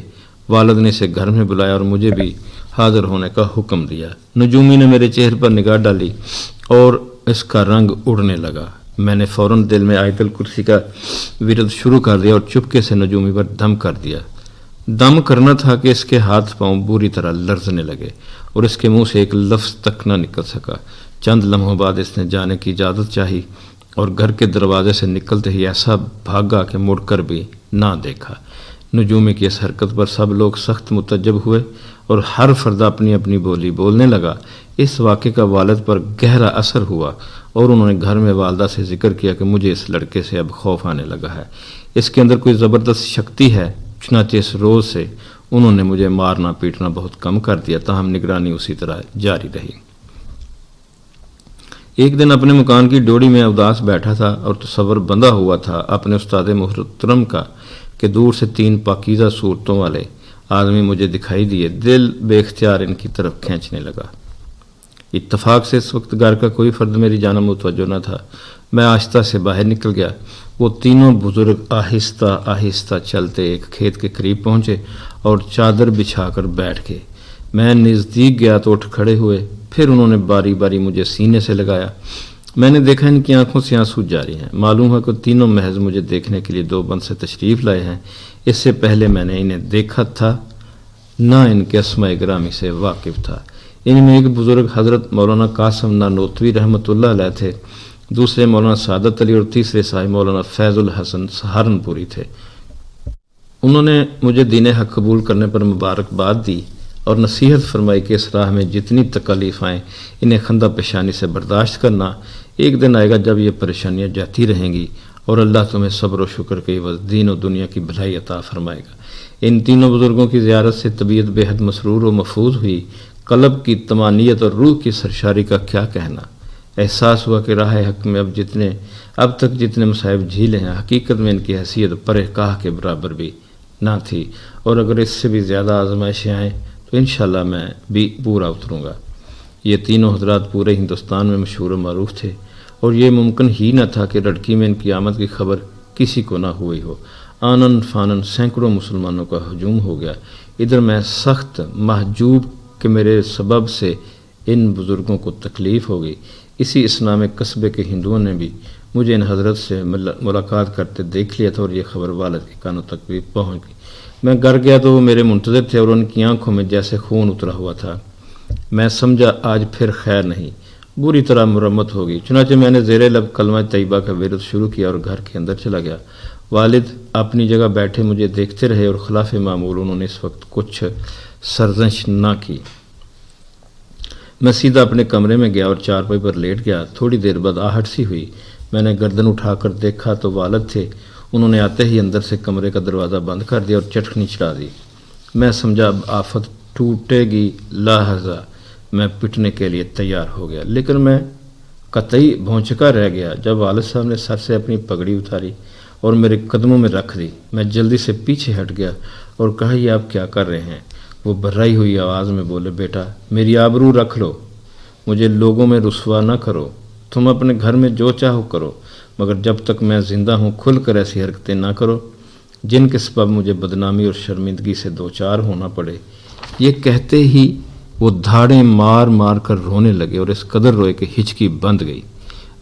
والد نے اسے گھر میں بلایا اور مجھے بھی حاضر ہونے کا حکم دیا۔ نجومی نے میرے چہرے پر نگاہ ڈالی اور اس کا رنگ اڑنے لگا۔ میں نے فوراً دل میں آیت الکرسی کا ورد شروع کر دیا اور چپکے سے نجومی پر دم کر دیا۔ دم کرنا تھا کہ اس کے ہاتھ پاؤں بری طرح لرزنے لگے اور اس کے منہ سے ایک لفظ تک نہ نکل سکا۔ چند لمحوں بعد اس نے جانے کی اجازت چاہی اور گھر کے دروازے سے نکلتے ہی ایسا بھاگا کہ مڑ کر بھی نہ دیکھا۔ نجومی کی اس حرکت پر سب لوگ سخت متعجب ہوئے اور ہر فرد اپنی اپنی بولی بولنے لگا۔ اس واقعے کا والد پر گہرا اثر ہوا اور انہوں نے گھر میں والدہ سے ذکر کیا کہ مجھے اس لڑکے سے اب خوف آنے لگا ہے، اس کے اندر کوئی زبردست شکتی ہے۔ چنانچہ اس روز سے انہوں نے مجھے مارنا پیٹنا بہت کم کر دیا، تاہم نگرانی اسی طرح جاری رہی۔ ایک دن اپنے مکان کی ڈوڑی میں اداس بیٹھا تھا اور تصور بندھا ہوا تھا اپنے استاد محترم کا کہ دور سے 3 پاکیزہ صورتوں والے آدمی مجھے دکھائی دیے۔ دل بے اختیار ان کی طرف کھینچنے لگا۔ اتفاق سے اس وقت گھر کا کوئی فرد میری جانب متوجہ نہ تھا۔ میں آہستہ سے باہر نکل گیا۔ وہ تینوں بزرگ آہستہ آہستہ چلتے ایک کھیت کے قریب پہنچے اور چادر بچھا کر بیٹھ گئے۔ میں نزدیک گیا تو اٹھ کھڑے ہوئے، پھر انہوں نے باری باری مجھے سینے سے لگایا۔ میں نے دیکھا ان کی آنکھوں سے آنسو جاری ہیں۔ معلوم ہے کہ تینوں محض مجھے دیکھنے کے لیے دیوبند سے تشریف لائے ہیں۔ اس سے پہلے میں نے انہیں دیکھا تھا نہ ان کے اسماء گرامی سے واقف تھا۔ ان میں ایک بزرگ حضرت مولانا قاسم نانوتوی رحمۃ اللہ علیہ تھے، دوسرے مولانا سعادت علی اور تیسرے صاحب مولانا فیض الحسن سہارنپوری تھے۔ انہوں نے مجھے دین حق قبول کرنے پر مبارکباد دی اور نصیحت فرمائی کہ اس راہ میں جتنی تکالیف آئیں انہیں خندہ پیشانی سے برداشت کرنا۔ ایک دن آئے گا جب یہ پریشانیاں جاتی رہیں گی اور اللہ تمہیں صبر و شکر کے عوض دین و دنیا کی بھلائی عطا فرمائے گا۔ ان تینوں بزرگوں کی زیارت سے طبیعت بے حد مسرور و محفوظ ہوئی۔ قلب کی طمانینت اور روح کی سرشاری کا کیا کہنا۔ احساس ہوا کہ راہ حق میں اب تک جتنے مصائب جھیلے ہیں، حقیقت میں ان کی حیثیت پرہ کاہ کے برابر بھی نہ تھی، اور اگر اس سے بھی زیادہ آزمائشیں آئیں تو انشاءاللہ میں بھی پورا اتروں گا۔ یہ تینوں حضرات پورے ہندوستان میں مشہور و معروف تھے اور یہ ممکن ہی نہ تھا کہ لڑکی میں ان کی آمد کی خبر کسی کو نہ ہوئی ہو۔ آنن فانن سینکڑوں مسلمانوں کا ہجوم ہو گیا۔ ادھر میں سخت محجوب کہ میرے سبب سے ان بزرگوں کو تکلیف ہوگی۔ اسی اسلام قصبے کے ہندوؤں نے بھی مجھے ان حضرت سے ملاقات کرتے دیکھ لیا تھا اور یہ خبر والد کے کانوں تک بھی پہنچ گئی۔ میں گھر گیا تو وہ میرے منتظر تھے اور ان کی آنکھوں میں جیسے خون اترا ہوا تھا۔ میں سمجھا آج پھر خیر نہیں، بری طرح مرمت ہوگی۔ چنانچہ میں نے زیر لب کلمہ طیبہ کا ورد شروع کیا اور گھر کے اندر چلا گیا۔ والد اپنی جگہ بیٹھے مجھے دیکھتے رہے اور خلاف معمول انہوں نے اس وقت کچھ سرزنش نہ کی۔ میں سیدھا اپنے کمرے میں گیا اور چارپائی پر لیٹ گیا۔ تھوڑی دیر بعد آہٹ سی ہوئی۔ میں نے گردن اٹھا کر دیکھا تو والد تھے۔ انہوں نے آتے ہی اندر سے کمرے کا دروازہ بند کر دیا اور چٹکنی چلا دی۔ میں سمجھا اب آفت ٹوٹے گی، لہذا میں پٹنے کے لیے تیار ہو گیا، لیکن میں قطعی بھونچکا رہ گیا جب والد صاحب نے سر سے اپنی پگڑی اتاری اور میرے قدموں میں رکھ دی۔ میں جلدی سے پیچھے ہٹ گیا اور کہا یہ آپ کیا کر رہے ہیں؟ وہ بھرائی ہوئی آواز میں بولے بیٹا میری آبرو رکھ لو، مجھے لوگوں میں رسوا نہ کرو، تم اپنے گھر میں جو چاہو کرو، مگر جب تک میں زندہ ہوں کھل کر ایسی حرکتیں نہ کرو جن کے سبب مجھے بدنامی اور شرمندگی سے دوچار ہونا پڑے۔ یہ کہتے ہی وہ دھاڑیں مار مار کر رونے لگے اور اس قدر روئے کہ ہچکی بند گئی۔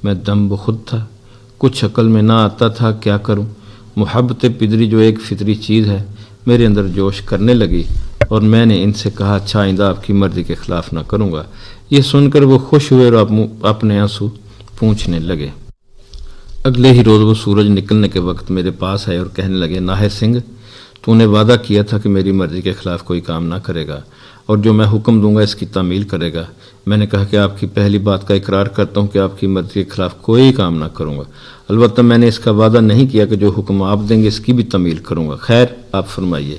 میں دم بخود تھا، کچھ عقل میں نہ آتا تھا کیا کروں۔ محبت پدری جو ایک فطری چیز ہے میرے اندر جوش کرنے لگی۔ اور میں نے ان سے کہا اچھا آئندہ آپ کی مرضی کے خلاف نہ کروں گا۔ یہ سن کر وہ خوش ہوئے اور اپنے آنسو پونچھنے لگے۔ اگلے ہی روز وہ سورج نکلنے کے وقت میرے پاس آئے اور کہنے لگے ناہر سنگھ، تو نے وعدہ کیا تھا کہ میری مرضی کے خلاف کوئی کام نہ کرے گا اور جو میں حکم دوں گا اس کی تعمیل کرے گا۔ میں نے کہا کہ آپ کی پہلی بات کا اقرار کرتا ہوں کہ آپ کی مرضی کے خلاف کوئی کام نہ کروں گا، البتہ میں نے اس کا وعدہ نہیں کیا کہ جو حکم آپ دیں گے اس کی بھی تعمیل کروں گا۔ خیر آپ فرمائیے۔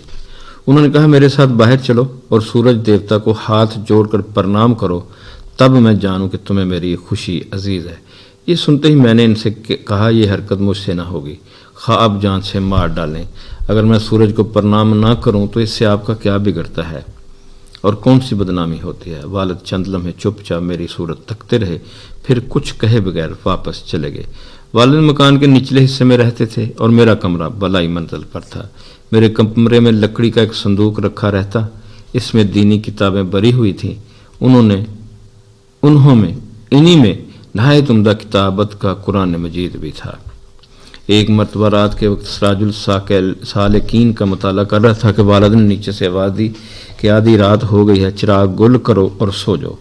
انہوں نے کہا میرے ساتھ باہر چلو اور سورج دیوتا کو ہاتھ جوڑ کر پرنام کرو، تب میں جانوں کہ تمہیں میری خوشی عزیز ہے۔ یہ سنتے ہی میں نے ان سے کہا یہ حرکت مجھ سے نہ ہوگی، خواہ آپ جان سے مار ڈالیں۔ اگر میں سورج کو پرنام نہ کروں تو اس سے آپ کا کیا بگڑتا ہے اور کون سی بدنامی ہوتی ہے؟ والد چند لمحے چپ چاپ میری صورت تکتے رہے، پھر کچھ کہے بغیر واپس چلے گئے۔ والد مکان کے نچلے حصے میں رہتے تھے اور میرا کمرہ بالائی منزل پر تھا۔ میرے کمرے میں لکڑی کا ایک صندوق رکھا رہتا، اس میں دینی کتابیں بری ہوئی تھیں۔ انہی میں نہایت عمدہ کتابت کا قرآن مجید بھی تھا۔ ایک مرتبہ رات کے وقت سراج السالکین کا مطالعہ کر رہا تھا کہ والد نے نیچے سے آواز دی کہ آدھی رات ہو گئی ہے، چراغ گل کرو اور سو جاؤ۔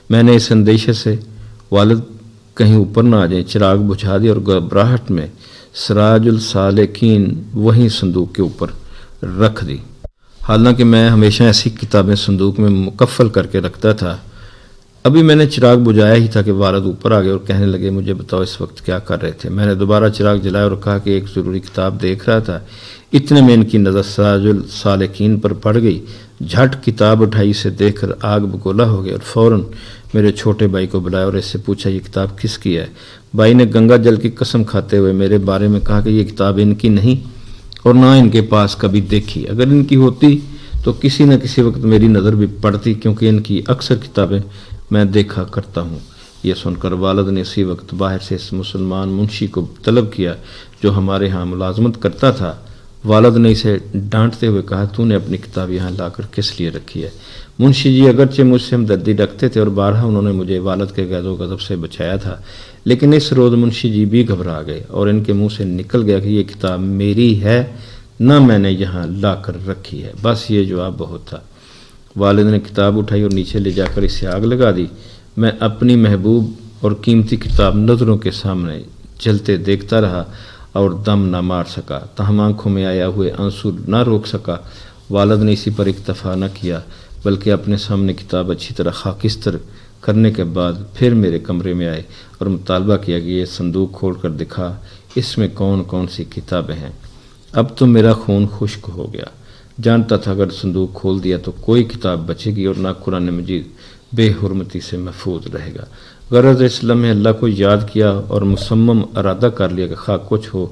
میں نے اس اندیشے سے والد کہیں اوپر نہ آ جائیں چراغ بجھا دی اور گھبراہٹ میں سراج السالکین وہیں صندوق کے اوپر رکھ دی۔ حالانکہ میں ہمیشہ ایسی کتابیں صندوق میں مکفل کر کے رکھتا تھا۔ ابھی میں نے چراغ بجھایا ہی تھا کہ والد اوپر آ گئے اور کہنے لگے مجھے بتاؤ اس وقت کیا کر رہے تھے؟ میں نے دوبارہ چراغ جلایا اور کہا کہ ایک ضروری کتاب دیکھ رہا تھا۔ اتنے میں ان کی نظر سراج السالکین پر پڑ گئی۔ جھٹ کتاب اٹھائی، سے دیکھ کر آگ بگولا ہو گئے اور فوراً میرے چھوٹے بھائی کو بلایا اور اس سے پوچھا یہ کتاب کس کی ہے؟ بھائی نے گنگا جل کی قسم کھاتے ہوئے میرے بارے میں کہا کہ یہ کتاب ان کی نہیں اور نہ ان کے پاس کبھی دیکھی۔ اگر ان کی ہوتی تو کسی نہ کسی وقت میری نظر بھی پڑتی، کیونکہ ان کی اکثر کتابیں میں دیکھا کرتا ہوں۔ یہ سن کر والد نے اسی وقت باہر سے اس مسلمان منشی کو طلب کیا جو ہمارے ہاں ملازمت کرتا تھا۔ والد نے اسے ڈانٹتے ہوئے کہا تو نے اپنی کتاب یہاں لا کر کس لیے رکھی ہے؟ منشی جی اگرچہ مجھ سے ہمدردی رکھتے تھے اور بارہا انہوں نے مجھے والد کے غیظ و غضب سے بچایا تھا، لیکن اس روز منشی جی بھی گھبرا گئے اور ان کے منہ سے نکل گیا کہ یہ کتاب میری ہے، نہ میں نے یہاں لا کر رکھی ہے۔ بس یہ جواب بہت تھا۔ والد نے کتاب اٹھائی اور نیچے لے جا کر اسے آگ لگا دی۔ میں اپنی محبوب اور قیمتی کتاب نظروں کے سامنے جلتے دیکھتا رہا اور دم نہ مار سکا، تاہم آنکھوں میں آیا ہوئے آنسو نہ روک سکا۔ والد نے اسی پر اکتفا نہ کیا بلکہ اپنے سامنے کتاب اچھی طرح خاکستر کرنے کے بعد پھر میرے کمرے میں آئے اور مطالبہ کیا کہ یہ صندوق کھول کر دکھا اس میں کون کون سی کتابیں ہیں۔ اب تو میرا خون خشک ہو گیا، جانتا تھا اگر صندوق کھول دیا تو کوئی کتاب بچے گی اور نہ قرآن مجید بے حرمتی سے محفوظ رہے گا۔ غرض اس لمحے اللہ کو یاد کیا اور مصمم ارادہ کر لیا کہ خواہ کچھ ہو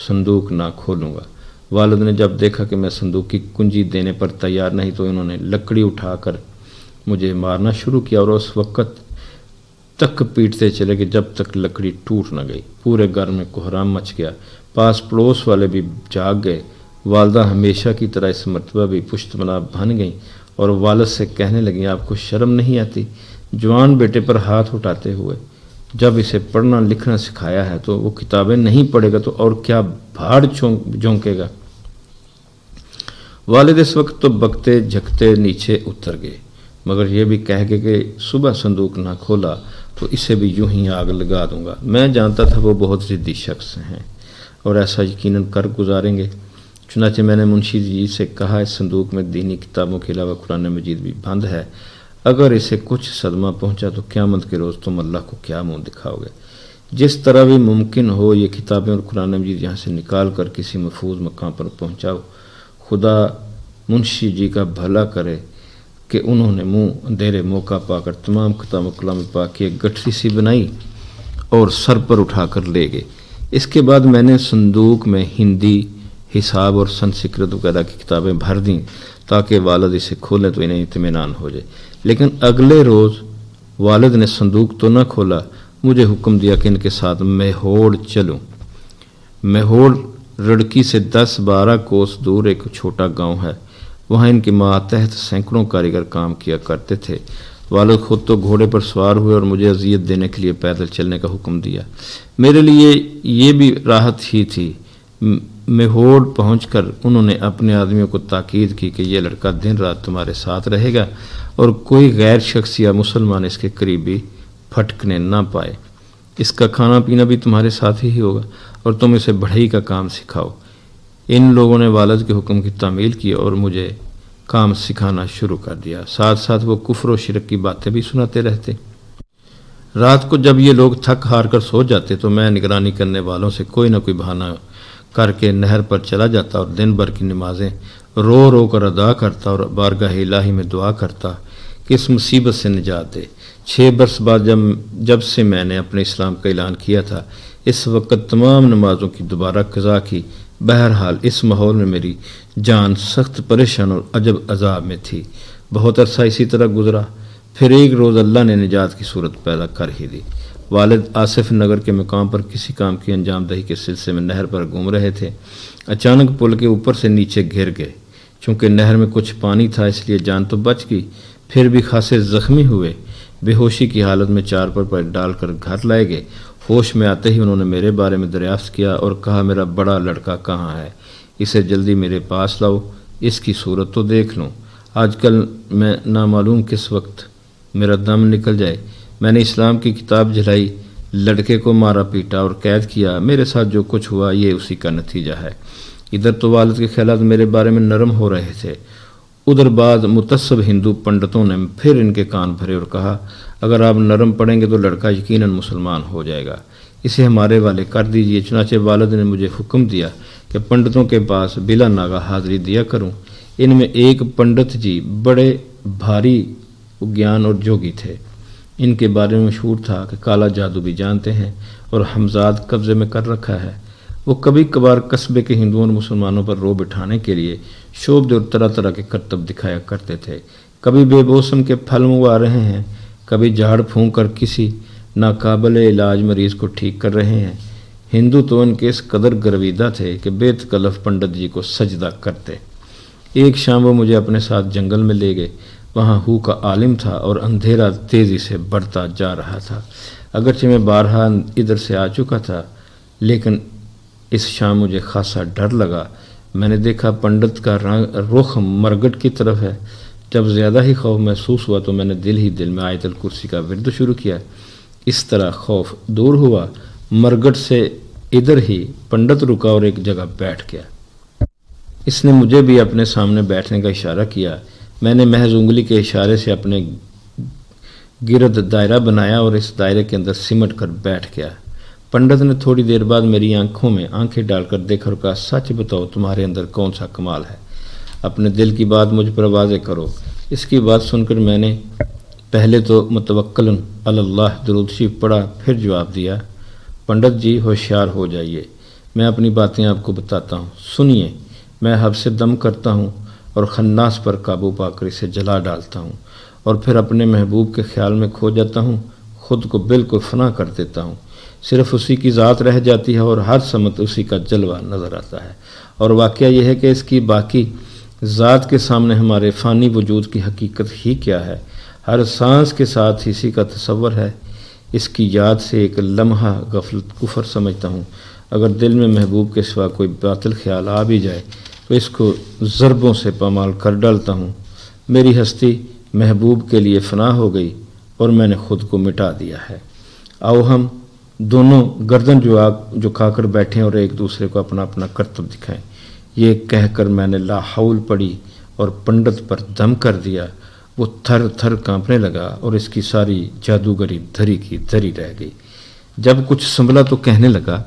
صندوق نہ کھولوں گا۔ والد نے جب دیکھا کہ میں صندوق کی کنجی دینے پر تیار نہیں تو انہوں نے لکڑی اٹھا کر مجھے مارنا شروع کیا اور اس وقت تک پیٹتے چلے کہ جب تک لکڑی ٹوٹ نہ گئی۔ پورے گھر میں کوہرام مچ گیا، پاس پڑوس والے بھی جاگ گئے۔ والدہ ہمیشہ کی طرح اس مرتبہ بھی پشت بنا بن گئیں اور والد سے کہنے لگیں آپ کو شرم نہیں آتی؟ جوان بیٹے پر ہاتھ اٹھاتے ہوئے جب اسے پڑھنا لکھنا سکھایا ہے تو وہ کتابیں نہیں پڑھے گا تو اور کیا بھاڑ جھونکے گا؟ والد اس وقت تو بکتے جھکتے نیچے اتر گئے، مگر یہ بھی کہہ گئے کہ صبح صندوق نہ کھولا تو اسے بھی یوں ہی آگ لگا دوں گا۔ میں جانتا تھا وہ بہت ضدی شخص ہیں اور ایسا یقیناً کر گزاریں گے۔ چنانچہ میں نے منشی جی سے کہا اس صندوق میں دینی کتابوں کے علاوہ قرآن مجید بھی بند ہے، اگر اسے کچھ صدمہ پہنچا تو قیامت کے روز تم اللہ کو کیا منہ دکھاؤ گے؟ جس طرح بھی ممکن ہو یہ کتابیں اور قرآن مجید یہاں سے نکال کر کسی محفوظ مقام پر پہنچاؤ۔ خدا منشی جی کا بھلا کرے کہ انہوں نے منہ اندھیرے موقع پا کر تمام کتابوں کلام پاک کی ایک گٹھری سی بنائی اور سر پر اٹھا کر لے گئے۔ اس کے بعد میں نے صندوق میں ہندی، حساب اور سنسکرت وغیرہ کی کتابیں بھر دیں تاکہ والد اسے کھولیں تو انہیں اطمینان ہو جائے۔ لیکن اگلے روز والد نے صندوق تو نہ کھولا، مجھے حکم دیا کہ ان کے ساتھ میہوڑ چلوں۔ میہوڑ رڑکی سے 10-12 کوس دور ایک چھوٹا گاؤں ہے، وہاں ان کے ماتحت سینکڑوں کاریگر کام کیا کرتے تھے۔ والد خود تو گھوڑے پر سوار ہوئے اور مجھے اذیت دینے کے لیے پیدل چلنے کا حکم دیا۔ میرے لیے یہ بھی راحت ہی تھی، میہوڑ پہنچ کر انہوں نے اپنے آدمیوں کو تاکید کی کہ یہ لڑکا دن رات تمہارے ساتھ رہے گا اور کوئی غیر شخص یا مسلمان اس کے قریب بھی پھٹکنے نہ پائے، اس کا کھانا پینا بھی تمہارے ساتھ ہی ہوگا اور تم اسے بڑھئی کا کام سکھاؤ۔ ان لوگوں نے والد کے حکم کی تعمیل کی اور مجھے کام سکھانا شروع کر دیا، ساتھ ساتھ وہ کفر و شرک کی باتیں بھی سناتے رہتے۔ رات کو جب یہ لوگ تھک ہار کر سو جاتے تو میں نگرانی کرنے والوں سے کوئی نہ کوئی بہانہ کر کے نہر پر چلا جاتا اور دن بھر کی نمازیں رو رو کر ادا کرتا اور بارگاہ الہی میں دعا کرتا کہ اس مصیبت سے نجات دے۔ 6 برس بعد جب سے میں نے اپنے اسلام کا اعلان کیا تھا، اس وقت تمام نمازوں کی دوبارہ قضا کی۔ بہرحال اس ماحول میں میری جان سخت پریشان اور عجب عذاب میں تھی۔ بہت عرصہ اسی طرح گزرا، پھر ایک روز اللہ نے نجات کی صورت پیدا کر ہی دی۔ والد آصف نگر کے مقام پر کسی کام کی انجام دہی کے سلسلے میں نہر پر گھوم رہے تھے، اچانک پل کے اوپر سے نیچے گر گئے۔ چونکہ نہر میں کچھ پانی تھا اس لیے جان تو بچ گئی، پھر بھی خاصے زخمی ہوئے۔ بے ہوشی کی حالت میں چارپائی پر ڈال کر گھر لائے گئے۔ ہوش میں آتے ہی انہوں نے میرے بارے میں دریافت کیا اور کہا میرا بڑا لڑکا کہاں ہے، اسے جلدی میرے پاس لاؤ، اس کی صورت تو دیکھ لوں، آج کل میں نامعلوم کس وقت میرا دم نکل جائے۔ میں نے اسلام کی کتاب جلائی، لڑکے کو مارا پیٹا اور قید کیا، میرے ساتھ جو کچھ ہوا یہ اسی کا نتیجہ ہے۔ ادھر تو والد کے خیالات میرے بارے میں نرم ہو رہے تھے، ادھر بعض متعصب ہندو پنڈتوں نے پھر ان کے کان بھرے اور کہا اگر آپ نرم پڑیں گے تو لڑکا یقیناً مسلمان ہو جائے گا، اسے ہمارے والے کر دیجیے۔ چنانچہ والد نے مجھے حکم دیا کہ پنڈتوں کے پاس بلا ناغہ حاضری دیا کروں۔ ان میں ایک پنڈت جی بڑے بھاری گیان اور جوگی تھے، ان کے بارے میں مشہور تھا کہ کالا جادو بھی جانتے ہیں اور حمزاد قبضے میں کر رکھا ہے۔ وہ کبھی کبھار قصبے کے ہندوؤں اور مسلمانوں پر رو بٹھانے کے لیے شعبدے اور طرح طرح کے کرتب دکھایا کرتے تھے، کبھی بے موسم کے پھل منگوا رہے ہیں، کبھی جھاڑ پھونک کر کسی ناقابل علاج مریض کو ٹھیک کر رہے ہیں۔ ہندو تو ان کے اس قدر گرویدہ تھے کہ بے تکلف پنڈت جی کو سجدہ کرتے۔ ایک شام وہ مجھے اپنے ساتھ جنگل میں لے گئے، وہاں ہو کا عالم تھا اور اندھیرا تیزی سے بڑھتا جا رہا تھا۔ اگرچہ میں بارہا ادھر سے آ چکا تھا لیکن اس شام مجھے خاصا ڈر لگا۔ میں نے دیکھا پنڈت کا رخ مرگٹ کی طرف ہے۔ جب زیادہ ہی خوف محسوس ہوا تو میں نے دل ہی دل میں آیت الکرسی کا ورد شروع کیا۔ اس طرح خوف دور ہوا۔ مرگٹ سے ادھر ہی پنڈت رکا اور ایک جگہ بیٹھ گیا۔ اس نے مجھے بھی اپنے سامنے بیٹھنے کا اشارہ کیا۔ میں نے محض انگلی کے اشارے سے اپنے گرد دائرہ بنایا اور اس دائرے کے اندر سمٹ کر بیٹھ گیا۔ پنڈت نے تھوڑی دیر بعد میری آنکھوں میں آنکھیں ڈال کر دیکھا اور کہا سچ بتاؤ تمہارے اندر کون سا کمال ہے، اپنے دل کی بات مجھ پر واضح کرو۔ اس کی بات سن کر میں نے پہلے تو متوکلن علی اللہ درود شریف پڑھا، پھر جواب دیا پنڈت جی ہوشیار ہو جائیے، میں اپنی باتیں آپ کو بتاتا ہوں، سنیے۔ میں حبس دم کرتا ہوں اور خناس پر قابو پا کر اسے جلا ڈالتا ہوں اور پھر اپنے محبوب کے خیال میں کھو جاتا ہوں، خود کو بالکل فنا کر دیتا ہوں، صرف اسی کی ذات رہ جاتی ہے اور ہر سمت اسی کا جلوہ نظر آتا ہے۔ اور واقعہ یہ ہے کہ اس کی باقی ذات کے سامنے ہمارے فانی وجود کی حقیقت ہی کیا ہے، ہر سانس کے ساتھ اسی کا تصور ہے۔ اس کی یاد سے ایک لمحہ غفلت کفر سمجھتا ہوں۔ اگر دل میں محبوب کے سوا کوئی باطل خیال آ بھی جائے تو اس کو ضربوں سے پامال کر ڈالتا ہوں۔ میری ہستی محبوب کے لیے فنا ہو گئی اور میں نے خود کو مٹا دیا ہے۔ آؤ ہم دونوں گردن جھکا کر بیٹھیں اور ایک دوسرے کو اپنا اپنا کرتب دکھائیں۔ یہ کہہ کر میں نے لا حول پڑھی اور پنڈت پر دم کر دیا۔ وہ تھر تھر کانپنے لگا اور اس کی ساری جادوگری دھری کی دھری رہ گئی۔ جب کچھ سنبھلا تو کہنے لگا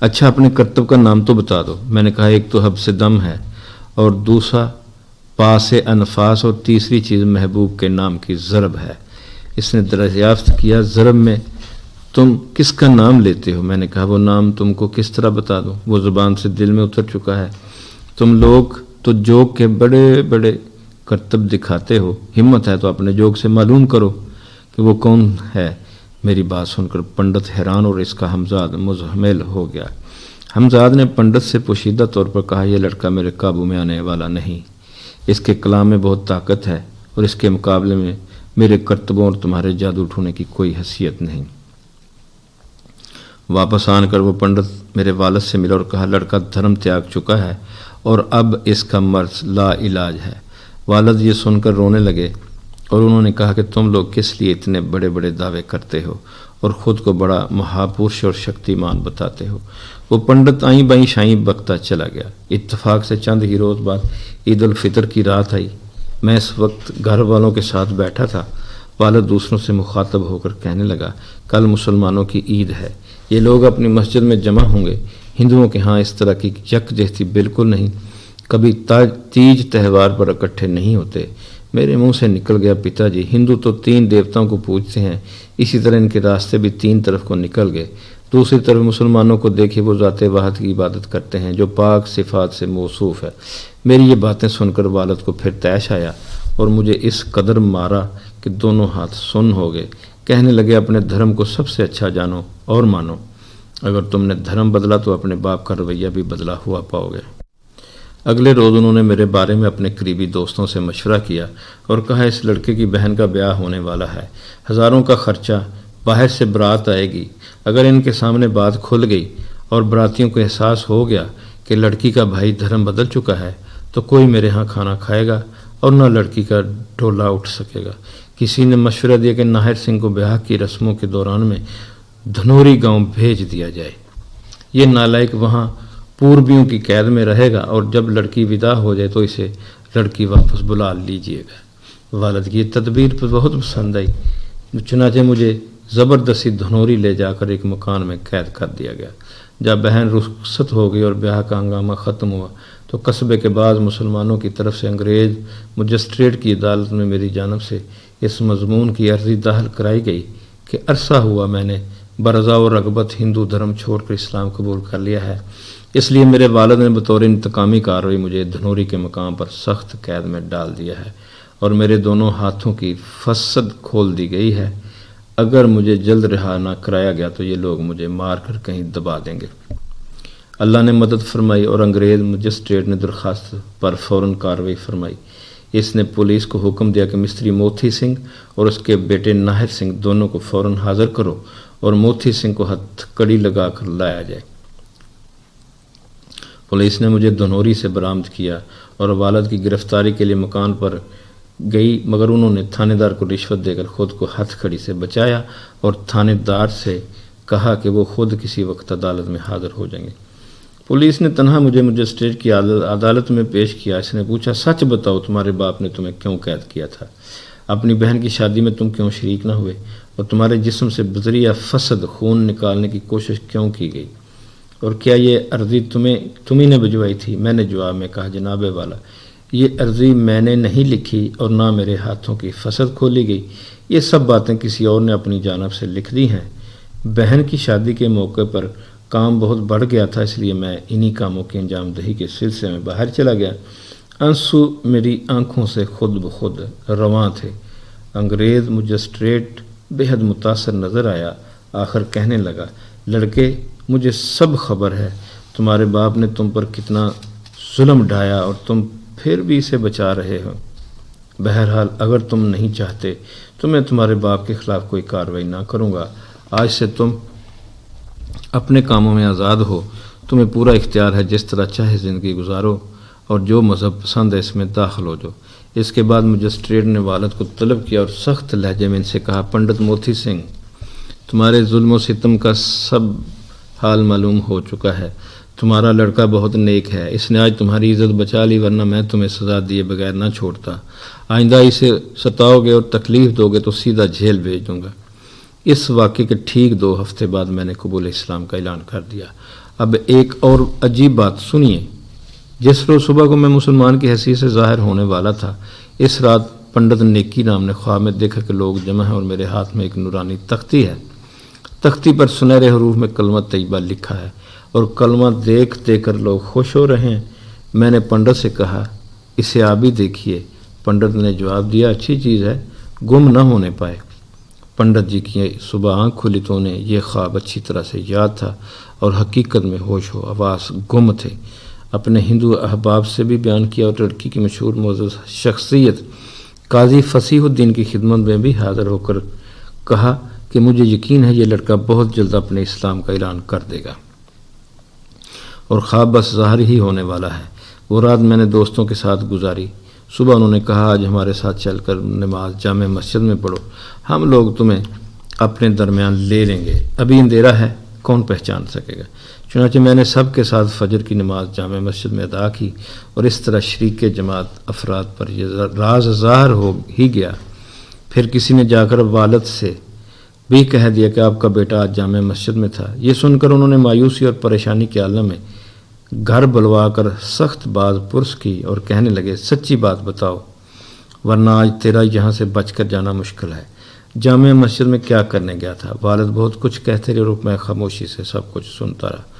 اچھا اپنے کرتب کا نام تو بتا دو۔ میں نے کہا ایک تو حبس دم ہے اور دوسرا پاس انفاس اور تیسری چیز محبوب کے نام کی ضرب ہے۔ اس نے دریافت کیا ضرب میں تم کس کا نام لیتے ہو؟ میں نے کہا وہ نام تم کو کس طرح بتا دوں، وہ زبان سے دل میں اتر چکا ہے۔ تم لوگ تو جوگ کے بڑے بڑے کرتب دکھاتے ہو، ہمت ہے تو اپنے جوگ سے معلوم کرو کہ وہ کون ہے۔ میری بات سن کر پنڈت حیران اور اس کا حمزاد مزمل ہو گیا۔ حمزاد نے پنڈت سے پوشیدہ طور پر کہا یہ لڑکا میرے قابو میں آنے والا نہیں، اس کے کلام میں بہت طاقت ہے اور اس کے مقابلے میں میرے کرتبوں اور تمہارے جادو ٹھونے کی کوئی حیثیت نہیں۔ واپس آن کر وہ پنڈت میرے والد سے ملا اور کہا لڑکا دھرم تیاگ چکا ہے اور اب اس کا مرض لا علاج ہے۔ والد یہ سن کر رونے لگے اور انہوں نے کہا کہ تم لوگ کس لیے اتنے بڑے بڑے دعوے کرتے ہو اور خود کو بڑا مہاپرش اور شکتیمان بتاتے ہو۔ وہ پنڈت آئیں بائیں شائیں بکتا چلا گیا۔ اتفاق سے چند ہی روز بعد عید الفطر کی رات آئی۔ میں اس وقت گھر والوں کے ساتھ بیٹھا تھا۔ والد دوسروں سے مخاطب ہو کر کہنے لگا کل مسلمانوں کی عید ہے، یہ لوگ اپنی مسجد میں جمع ہوں گے۔ ہندوؤں کے ہاں اس طرح کی یکجہتی بالکل نہیں، کبھی تیج تہوار پر اکٹھے نہیں ہوتے۔ میرے منہ سے نکل گیا پتا جی، ہندو تو 3 دیوتاؤں کو پوجتے ہیں، اسی طرح ان کے راستے بھی 3 طرف کو نکل گئے۔ دوسری طرف مسلمانوں کو دیکھیں، وہ ذات واحد کی عبادت کرتے ہیں جو پاک صفات سے موصوف ہے۔ میری یہ باتیں سن کر والد کو پھر طیش آیا اور مجھے اس قدر مارا کہ دونوں ہاتھ سن ہو گئے۔ کہنے لگے اپنے دھرم کو سب سے اچھا جانو اور مانو، اگر تم نے دھرم بدلا تو اپنے باپ کا رویہ بھی بدلا ہوا پاؤ گے۔ اگلے روز انہوں نے میرے بارے میں اپنے قریبی دوستوں سے مشورہ کیا اور کہا اس لڑکے کی بہن کا بیاہ ہونے والا ہے، ہزاروں کا خرچہ، باہر سے برات آئے گی۔ اگر ان کے سامنے بات کھل گئی اور براتیوں کو احساس ہو گیا کہ لڑکی کا بھائی دھرم بدل چکا ہے تو کوئی میرے ہاں کھانا کھائے گا اور نہ لڑکی کا ڈھولا اٹھ سکے گا۔ کسی نے مشورہ دیا کہ ناہر سنگھ کو بیاہ کی رسموں کے دوران میں دھنوری گاؤں بھیج دیا جائے، یہ نالائق وہاں پوربیوں کی قید میں رہے گا اور جب لڑکی ودا ہو جائے تو اسے لڑکی واپس بلا لیجیے گا۔ والد کی یہ تدبیر پر بہت پسند آئی، چنانچہ مجھے زبردستی دھنوری لے جا کر ایک مکان میں قید کر دیا گیا۔ جب بہن رخصت ہو گئی اور بیاہ کا ہنگامہ ختم ہوا تو قصبے کے بعض مسلمانوں کی طرف سے انگریز مجسٹریٹ کی عدالت میں میری جانب سے اس مضمون کی عرضی داخل کرائی گئی کہ عرصہ ہوا میں نے برضا و رغبت ہندو دھرم چھوڑ کر اسلام قبول کر لیا ہے، اس لیے میرے والد نے بطور انتقامی کارروائی مجھے دھنوری کے مقام پر سخت قید میں ڈال دیا ہے اور میرے دونوں ہاتھوں کی فسد کھول دی گئی ہے۔ اگر مجھے جلد رہا نہ کرایا گیا تو یہ لوگ مجھے مار کر کہیں دبا دیں گے۔ اللہ نے مدد فرمائی اور انگریز مجسٹریٹ نے درخواست پر فوراً کارروائی فرمائی۔ اس نے پولیس کو حکم دیا کہ مستری موتی سنگھ اور اس کے بیٹے ناہر سنگھ دونوں کو فوراً حاضر کرو اور موتی سنگھ کو ہتھ کڑی لگا کر لایا جائے۔ پولیس نے مجھے دھنوری سے برآمد کیا اور والد کی گرفتاری کے لیے مکان پر گئی، مگر انہوں نے تھانے دار کو رشوت دے کر خود کو ہتھ کڑی سے بچایا اور تھانے دار سے کہا کہ وہ خود کسی وقت عدالت میں حاضر ہو جائیں گے۔ پولیس نے تنہا مجھے مجسٹریٹ کی عدالت میں پیش کیا۔ اس نے پوچھا سچ بتاؤ تمہارے باپ نے تمہیں کیوں قید کیا تھا؟ اپنی بہن کی شادی میں تم کیوں شریک نہ ہوئے اور تمہارے جسم سے بذریعہ فسد خون نکالنے کی کوشش کیوں کی گئی اور کیا یہ عرضی تمہیں نے بھجوائی تھی؟ میں نے جواب میں کہا جناب والا، یہ عرضی میں نے نہیں لکھی اور نہ میرے ہاتھوں کی فسد کھولی گئی، یہ سب باتیں کسی اور نے اپنی جانب سے لکھ دی ہیں۔ بہن کی شادی کے موقع پر کام بہت بڑھ گیا تھا، اس لیے میں انہی کاموں کی انجام دہی کے سلسلے میں باہر چلا گیا۔ آنسو میری آنکھوں سے خود بخود رواں تھے۔ انگریز مجسٹریٹ بے حد متاثر نظر آیا، آخر کہنے لگا لڑکے مجھے سب خبر ہے، تمہارے باپ نے تم پر کتنا ظلم ڈھایا اور تم پھر بھی اسے بچا رہے ہو۔ بہرحال اگر تم نہیں چاہتے تو میں تمہارے باپ کے خلاف کوئی کارروائی نہ کروں گا۔ آج سے تم اپنے کاموں میں آزاد ہو، تمہیں پورا اختیار ہے، جس طرح چاہے زندگی گزارو اور جو مذہب پسند ہے اس میں داخل ہو جو۔ اس کے بعد مجسٹریٹ نے والد کو طلب کیا اور سخت لہجے میں ان سے کہا پنڈت موتی سنگھ، تمہارے ظلم و ستم کا سب حال معلوم ہو چکا ہے، تمہارا لڑکا بہت نیک ہے، اس نے آج تمہاری عزت بچا لی، ورنہ میں تمہیں سزا دیے بغیر نہ چھوڑتا۔ آئندہ اسے ستاؤ گے اور تکلیف دو گے تو سیدھا جیل بھیج دوں گا۔ اس واقعے کے ٹھیک 2 ہفتے بعد میں نے قبول اسلام کا اعلان کر دیا۔ اب ایک اور عجیب بات سنیے، جس روز صبح کو میں مسلمان کی حیثیت سے ظاہر ہونے والا تھا، اس رات پنڈت نیکی نام نے خواب میں دیکھا کہ لوگ جمع ہیں اور میرے ہاتھ میں ایک نورانی تختی ہے۔ تختی پر سنہرے حروف میں کلمہ طیبہ لکھا ہے اور کلمہ دیکھ دیکھ کر لوگ خوش ہو رہے ہیں۔ میں نے پنڈت سے کہا اسے آپ بھی دیکھیے۔ پنڈت نے جواب دیا اچھی چیز ہے، گم نہ ہونے پائے۔ پنڈت جی کی صبح آنکھ کھلی تو انہیں یہ خواب اچھی طرح سے یاد تھا اور حقیقت میں ہوش و حواس گم تھے۔ اپنے ہندو احباب سے بھی بیان کیا اور لڑکی کی مشہور معزز شخصیت قاضی فصیح الدین کی خدمت میں بھی حاضر ہو کر کہا کہ مجھے یقین ہے یہ لڑکا بہت جلد اپنے اسلام کا اعلان کر دے گا اور خواب بس ظاہر ہی ہونے والا ہے۔ وہ رات میں نے دوستوں کے ساتھ گزاری۔ صبح انہوں نے کہا آج ہمارے ساتھ چل کر نماز جامع مسجد میں پڑھو، ہم لوگ تمہیں اپنے درمیان لے لیں گے، ابھی اندھیرا ہے کون پہچان سکے گا۔ چنانچہ میں نے سب کے ساتھ فجر کی نماز جامع مسجد میں ادا کی اور اس طرح شریک جماعت افراد پر یہ راز ظاہر ہو ہی گیا۔ پھر کسی نے جا کر والد سے بھی کہہ دیا کہ آپ کا بیٹا آج جامع مسجد میں تھا۔ یہ سن کر انہوں نے مایوسی اور پریشانی کے عالم میں گھر بلوا کر سخت باز پرس کی اور کہنے لگے سچی بات بتاؤ ورنہ آج تیرا یہاں سے بچ کر جانا مشکل ہے، جامع مسجد میں کیا کرنے گیا تھا؟ والد بہت کچھ کہتے رہے اور میں خاموشی سے سب کچھ سنتا رہا۔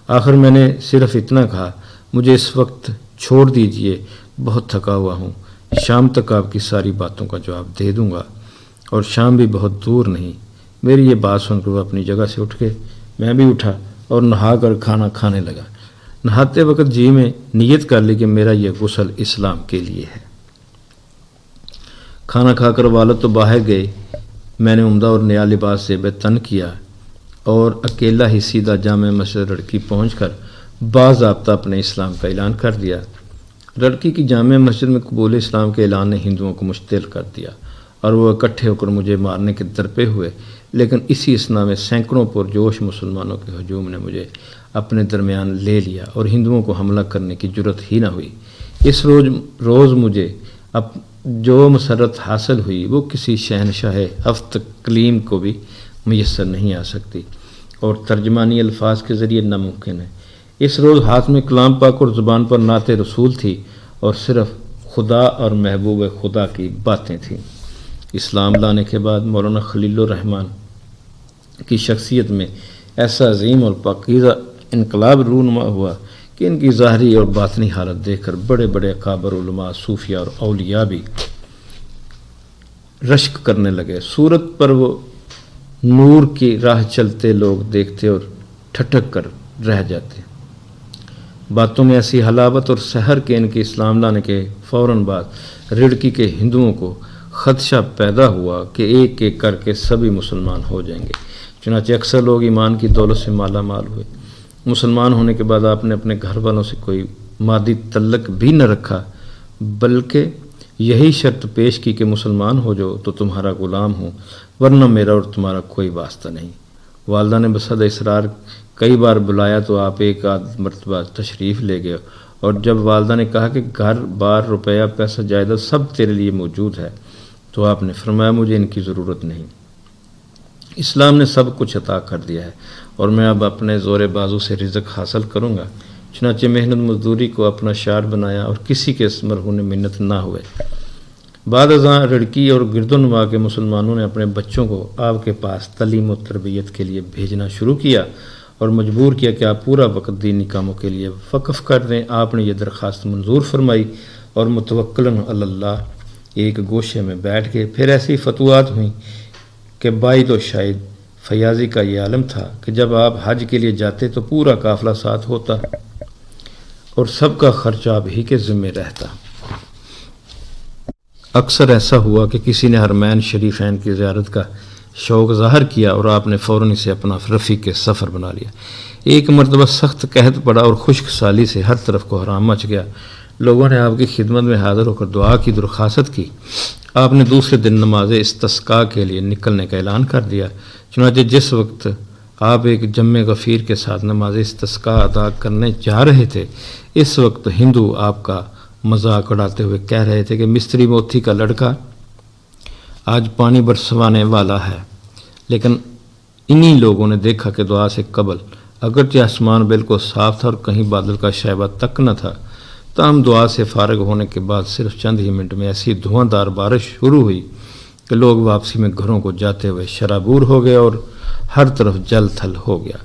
آخر میں نے صرف اتنا کہا مجھے اس وقت چھوڑ دیجئے، بہت تھکا ہوا ہوں، شام تک آپ کی ساری باتوں کا جواب دے دوں گا اور شام بھی بہت دور نہیں۔ میری یہ بات سن کر وہ اپنی جگہ سے اٹھ کے میں بھی اٹھا اور نہا کر کھانا کھانے لگا۔ نہاتے وقت جی میں نیت کر لی کہ میرا یہ غسل اسلام کے لیے ہے۔ کھانا کھا کر والد تو باہر گئے، میں نے عمدہ اور نیا لباس سے تن کیا اور اکیلا ہی سیدھا جامع مسجد لڑکی پہنچ کر باضابطہ اپنے اسلام کا اعلان کر دیا۔ لڑکی کی جامع مسجد میں قبول اسلام کے اعلان نے ہندوؤں کو مشتعل کر دیا اور وہ اکٹھے ہو کر مجھے مارنے کے درپے ہوئے، لیکن اسی اثنا میں سینکڑوں پرجوش مسلمانوں کے ہجوم نے مجھے اپنے درمیان لے لیا اور ہندوؤں کو حملہ کرنے کی جرت ہی نہ ہوئی۔ اس روز مجھے اب جو مسرت حاصل ہوئی وہ کسی شہنشاہ ہفت کلیم کو بھی میسر نہیں آ سکتی اور ترجمانی الفاظ کے ذریعے ناممکن ہے۔ اس روز ہاتھ میں کلام پاک اور زبان پر نعت رسول تھی اور صرف خدا اور محبوب خدا کی باتیں تھیں۔ اسلام لانے کے بعد مولانا خلیل الرحمن کی شخصیت میں ایسا عظیم اور پاکیزہ انقلاب رونما ہوا کہ ان کی ظاہری اور باطنی حالت دیکھ کر بڑے بڑے اکابر علماء، صوفیاء اور اولیاء بھی رشک کرنے لگے۔ صورت پر وہ نور کی راہ چلتے لوگ دیکھتے اور ٹھٹک کر رہ جاتے۔ باتوں میں ایسی حلاوت اور سحر کے ان کے اسلام لانے کے فوراً بعد رڑکی کے ہندوؤں کو خدشہ پیدا ہوا کہ ایک ایک کر کے سبھی مسلمان ہو جائیں گے۔ چنانچہ اکثر لوگ ایمان کی دولت سے مالا مال ہوئے۔ مسلمان ہونے کے بعد آپ نے اپنے گھر والوں سے کوئی مادی تعلق بھی نہ رکھا، بلکہ یہی شرط پیش کی کہ مسلمان ہو جو تو تمہارا غلام ہوں، ورنہ میرا اور تمہارا کوئی واسطہ نہیں۔ والدہ نے بصد اصرار کئی بار بلایا تو آپ ایک آدھ مرتبہ تشریف لے گئے، اور جب والدہ نے کہا کہ گھر بار روپیہ پیسہ جائیداد سب تیرے لیے موجود ہے تو آپ نے فرمایا مجھے ان کی ضرورت نہیں، اسلام نے سب کچھ عطا کر دیا ہے اور میں اب اپنے زور بازو سے رزق حاصل کروں گا۔ چنانچہ محنت مزدوری کو اپنا شعار بنایا اور کسی کے مرہون منت نہ ہوئے۔ بعد ازاں رڑکی اور گردنوا کے مسلمانوں نے اپنے بچوں کو آپ کے پاس تعلیم و تربیت کے لیے بھیجنا شروع کیا اور مجبور کیا کہ آپ پورا وقت دینی کاموں کے لیے وقف کر دیں۔ آپ نے یہ درخواست منظور فرمائی اور متوکلاً علی اللہ ایک گوشے میں بیٹھ گئے۔ پھر ایسی فتوحات ہوئیں کہ باعث و شاہد فیاضی کا یہ عالم تھا کہ جب آپ حج کے لیے جاتے تو پورا قافلہ ساتھ ہوتا اور سب کا خرچ آپ ہی کے ذمہ رہتا۔ اکثر ایسا ہوا کہ کسی نے حرمین شریفین کی زیارت کا شوق ظاہر کیا اور آپ نے فوراً اسے اپنا رفیق کے سفر بنا لیا۔ ایک مرتبہ سخت قحط پڑا اور خشک سالی سے ہر طرف کو حرام مچ گیا۔ لوگوں نے آپ کی خدمت میں حاضر ہو کر دعا کی درخواست کی۔ آپ نے دوسرے دن نماز استسقاء کے لیے نکلنے کا اعلان کر دیا۔ چنانچہ جس وقت آپ ایک جم غفیر کے ساتھ نماز استسقاء ادا کرنے جا رہے تھے، اس وقت ہندو آپ کا مذاق اڑاتے ہوئے کہہ رہے تھے کہ مستری موتی کا لڑکا آج پانی برسوانے والا ہے۔ لیکن انہی لوگوں نے دیکھا کہ دعا سے قبل اگرچہ آسمان بالکل صاف تھا اور کہیں بادل کا شائبہ تک نہ تھا، تاہم دعا سے فارغ ہونے کے بعد صرف چند ہی منٹ میں ایسی دھواں دار بارش شروع ہوئی کہ لوگ واپسی میں گھروں کو جاتے ہوئے شرابور ہو گئے اور ہر طرف جل تھل ہو گیا۔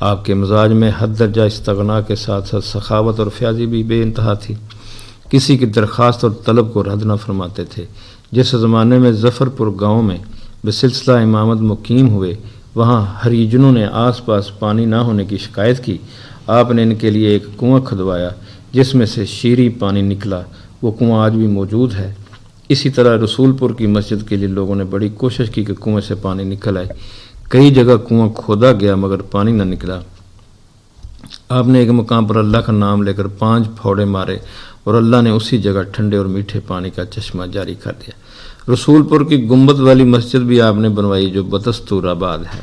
آپ کے مزاج میں حد درجہ استغنا کے ساتھ ساتھ سخاوت اور فیاضی بھی بے انتہا تھی۔ کسی کی درخواست اور طلب کو رد نہ فرماتے تھے۔ جس زمانے میں ظفر پور گاؤں میں بسلسلہ امامت مقیم ہوئے، وہاں ہریجنوں نے آس پاس پانی نہ ہونے کی شکایت کی۔ آپ نے ان کے لیے ایک کنواں کھدوایا جس میں سے شیریں پانی نکلا۔ وہ کنواں آج بھی موجود ہے۔ اسی طرح رسول پور کی مسجد کے لیے لوگوں نے بڑی کوشش کی کہ کنویں سے پانی نکل آئے۔ کئی جگہ کنواں کھودا گیا مگر پانی نہ نکلا۔ آپ نے ایک مقام پر اللہ کا نام لے کر 5 پھوڑے مارے اور اللہ نے اسی جگہ ٹھنڈے اور میٹھے پانی کا چشمہ جاری کر دیا۔ رسول پور کی گنبد والی مسجد بھی آپ نے بنوائی جو بدستور آباد ہے۔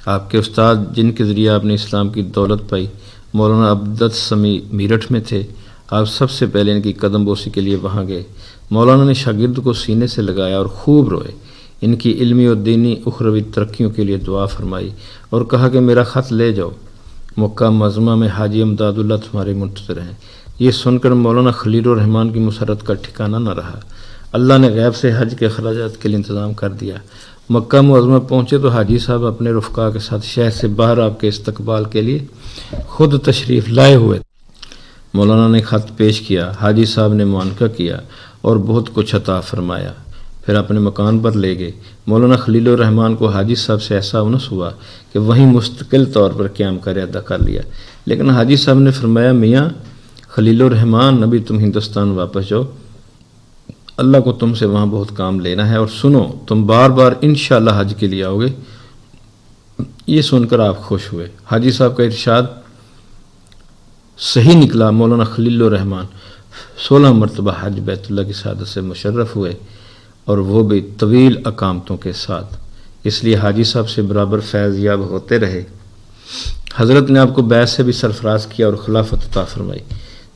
آپ کے استاد جن کے ذریعے آپ نے اسلام کی دولت پائی مولانا عبدت سمی میرٹھ میں تھے۔ آپ سب سے پہلے ان کی قدم بوسی کے لیے وہاں گئے۔ مولانا نے شاگرد کو سینے سے لگایا اور خوب روئے۔ ان کی علمی اور دینی اخروی ترقیوں کے لیے دعا فرمائی اور کہا کہ میرا خط لے جاؤ، مکہ معظمہ میں حاجی امداد اللہ تمہارے منتظر ہیں۔ یہ سن کر مولانا خلیل الرحمان کی مسرت کا ٹھکانہ نہ رہا۔ اللہ نے غیب سے حج کے اخراجات کے لیے انتظام کر دیا۔ مکہ معظمہ پہنچے تو حاجی صاحب اپنے رفقا کے ساتھ شہر سے باہر آپ کے استقبال کے لیے خود تشریف لائے ہوئے۔ مولانا نے خط پیش کیا، حاجی صاحب نے معانقہ کیا اور بہت کچھ عطا فرمایا، پھر اپنے مکان پر لے گئے۔ مولانا خلیل الرحمان کو حاجی صاحب سے ایسا انس ہوا کہ وہیں مستقل طور پر قیام کا ارادہ کر لیا، لیکن حاجی صاحب نے فرمایا میاں خلیل الرحمان ابھی تم ہندوستان واپس جاؤ، اللہ کو تم سے وہاں بہت کام لینا ہے، اور سنو تم بار بار انشاءاللہ حج کے لیے آؤ گے۔ یہ سن کر آپ خوش ہوئے۔ حاجی صاحب کا ارشاد صحیح نکلا۔ مولانا خلیل الرحمان 16 مرتبہ حج بیت اللہ کی سعادت سے مشرف ہوئے اور وہ بھی طویل اقامتوں کے ساتھ، اس لیے حاجی صاحب سے برابر فیض یاب ہوتے رہے۔ حضرت نے آپ کو بیعت سے بھی سرفراز کیا اور خلافت عطا فرمائی۔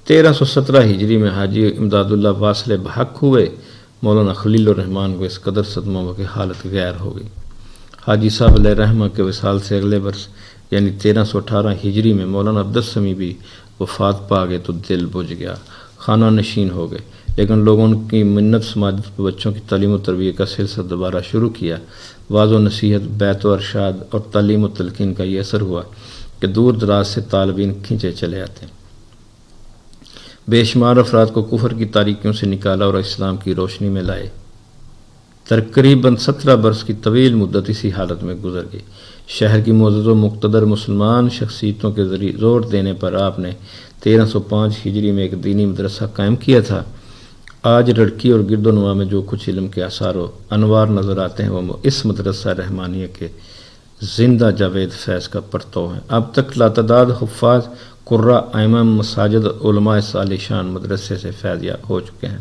1317 ہجری میں حاجی امداد اللہ واصل بحق ہوئے۔ مولانا خلیل الرحمان کو اس قدر صدمہ ہوا کہ حالت غیر ہو گئی۔ حاجی صاحب علیہ رحمہ کے وصال سے اگلے برس یعنی 1318 ہجری میں مولانا عبدت سمی بھی وفات پا گئے تو دل بجھ گیا، خانہ نشین ہو گئے، لیکن لوگوں کی منت سماجت پر بچوں کی تعلیم و تربیت کا سلسلہ دوبارہ شروع کیا۔ واعظ و نصیحت، بیت و ارشاد اور تعلیم و تلقین کا یہ اثر ہوا کہ دور دراز سے طالبین کھینچے چلے آتے ہیں۔ بے شمار افراد کو کفر کی تاریکیوں سے نکالا اور اسلام کی روشنی میں لائے۔ تقریباً 17 برس کی طویل مدت اسی حالت میں گزر گئی۔ شہر کی معزز و مقتدر مسلمان شخصیتوں کے ذریعے زور دینے پر آپ نے 1305 ہجری میں ایک دینی مدرسہ قائم کیا تھا۔ آج لڑکی اور گرد و نواح میں جو کچھ علم کے آثار و انوار نظر آتے ہیں وہ اس مدرسہ رحمانیہ کے زندہ جاوید فیض کا پرتو ہے۔ اب تک لاتعداد حفاظ، قراء، ائمہ مساجد، علماء صالح شان مدرسے سے فیض یاب ہو چکے ہیں۔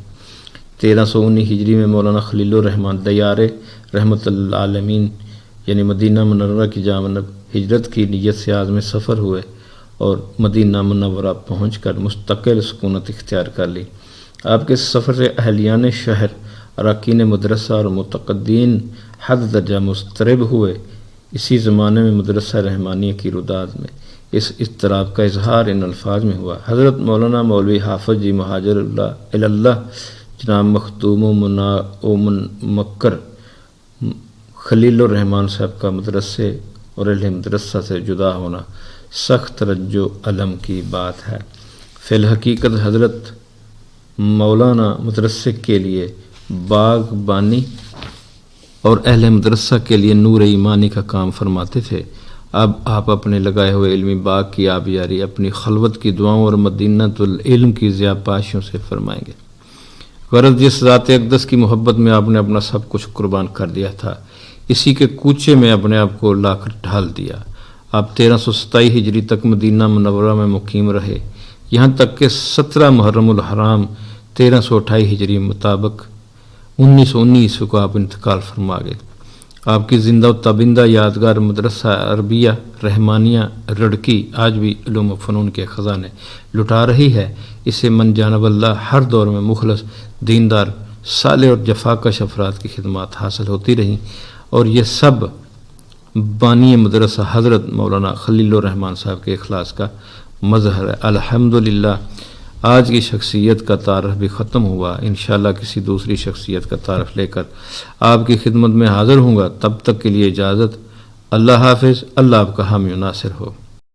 1319 ہجری میں مولانا خلیل الرحمان دیار رحمت العالمین یعنی مدینہ منورہ کی جانب ہجرت کی نیت سے عازم سفر ہوئے اور مدینہ منورہ پہنچ کر مستقل سکونت اختیار کر لی۔ آپ کے سفر سے اہلیان شہر، اراکین مدرسہ اور متقدین حد درجہ مضطرب ہوئے۔ اسی زمانے میں مدرسہ رحمانیہ کی رداد میں اس اضطراب کا اظہار ان الفاظ میں ہوا۔ حضرت مولانا مولوی حافظ جی مہاجر اللہ جناب مخدوم و منمکر خلیل الرحمان صاحب کا مدرسے اور اہل مدرسہ سے جدا ہونا سخت رنج و الم کی بات ہے۔ فی الحقیقت حضرت مولانا مدرسے کے لیے باغ بانی اور اہل مدرسہ کے لیے نور ایمانی کا کام فرماتے تھے۔ اب آپ اپنے لگائے ہوئے علمی باغ کی آبیاری اپنی خلوت کی دعاؤں اور مدینۃ العلم کی ضیاء پاشیوں سے فرمائیں گے۔ غرض جس ذات اقدس کی محبت میں آپ نے اپنا سب کچھ قربان کر دیا تھا، اسی کے کوچے میں اپنے آپ کو لا کر ڈھال دیا۔ آپ 1327 ہجری تک مدینہ منورہ میں مقیم رہے، یہاں تک کہ 17 محرم الحرام 1328 ہجری مطابق 1919 کو آپ انتقال فرما گئے۔ آپ کی زندہ و تابندہ یادگار مدرسہ عربیہ رحمانیہ رڑکی آج بھی علوم و فنون کے خزانے لٹا رہی ہے۔ اسے من جانب اللہ ہر دور میں مخلص، دیندار، صالح اور جفاکش افراد کی خدمات حاصل ہوتی رہیں، اور یہ سب بانی مدرسہ حضرت مولانا خلیل الرحمان صاحب کے اخلاص کا مظہر ہے۔ الحمدللہ آج کی شخصیت کا تعارف بھی ختم ہوا۔ انشاءاللہ کسی دوسری شخصیت کا تعارف لے کر آپ کی خدمت میں حاضر ہوں گا۔ تب تک کے لیے اجازت۔ اللہ حافظ۔ اللہ آپ کا حامی و ناصر ہو۔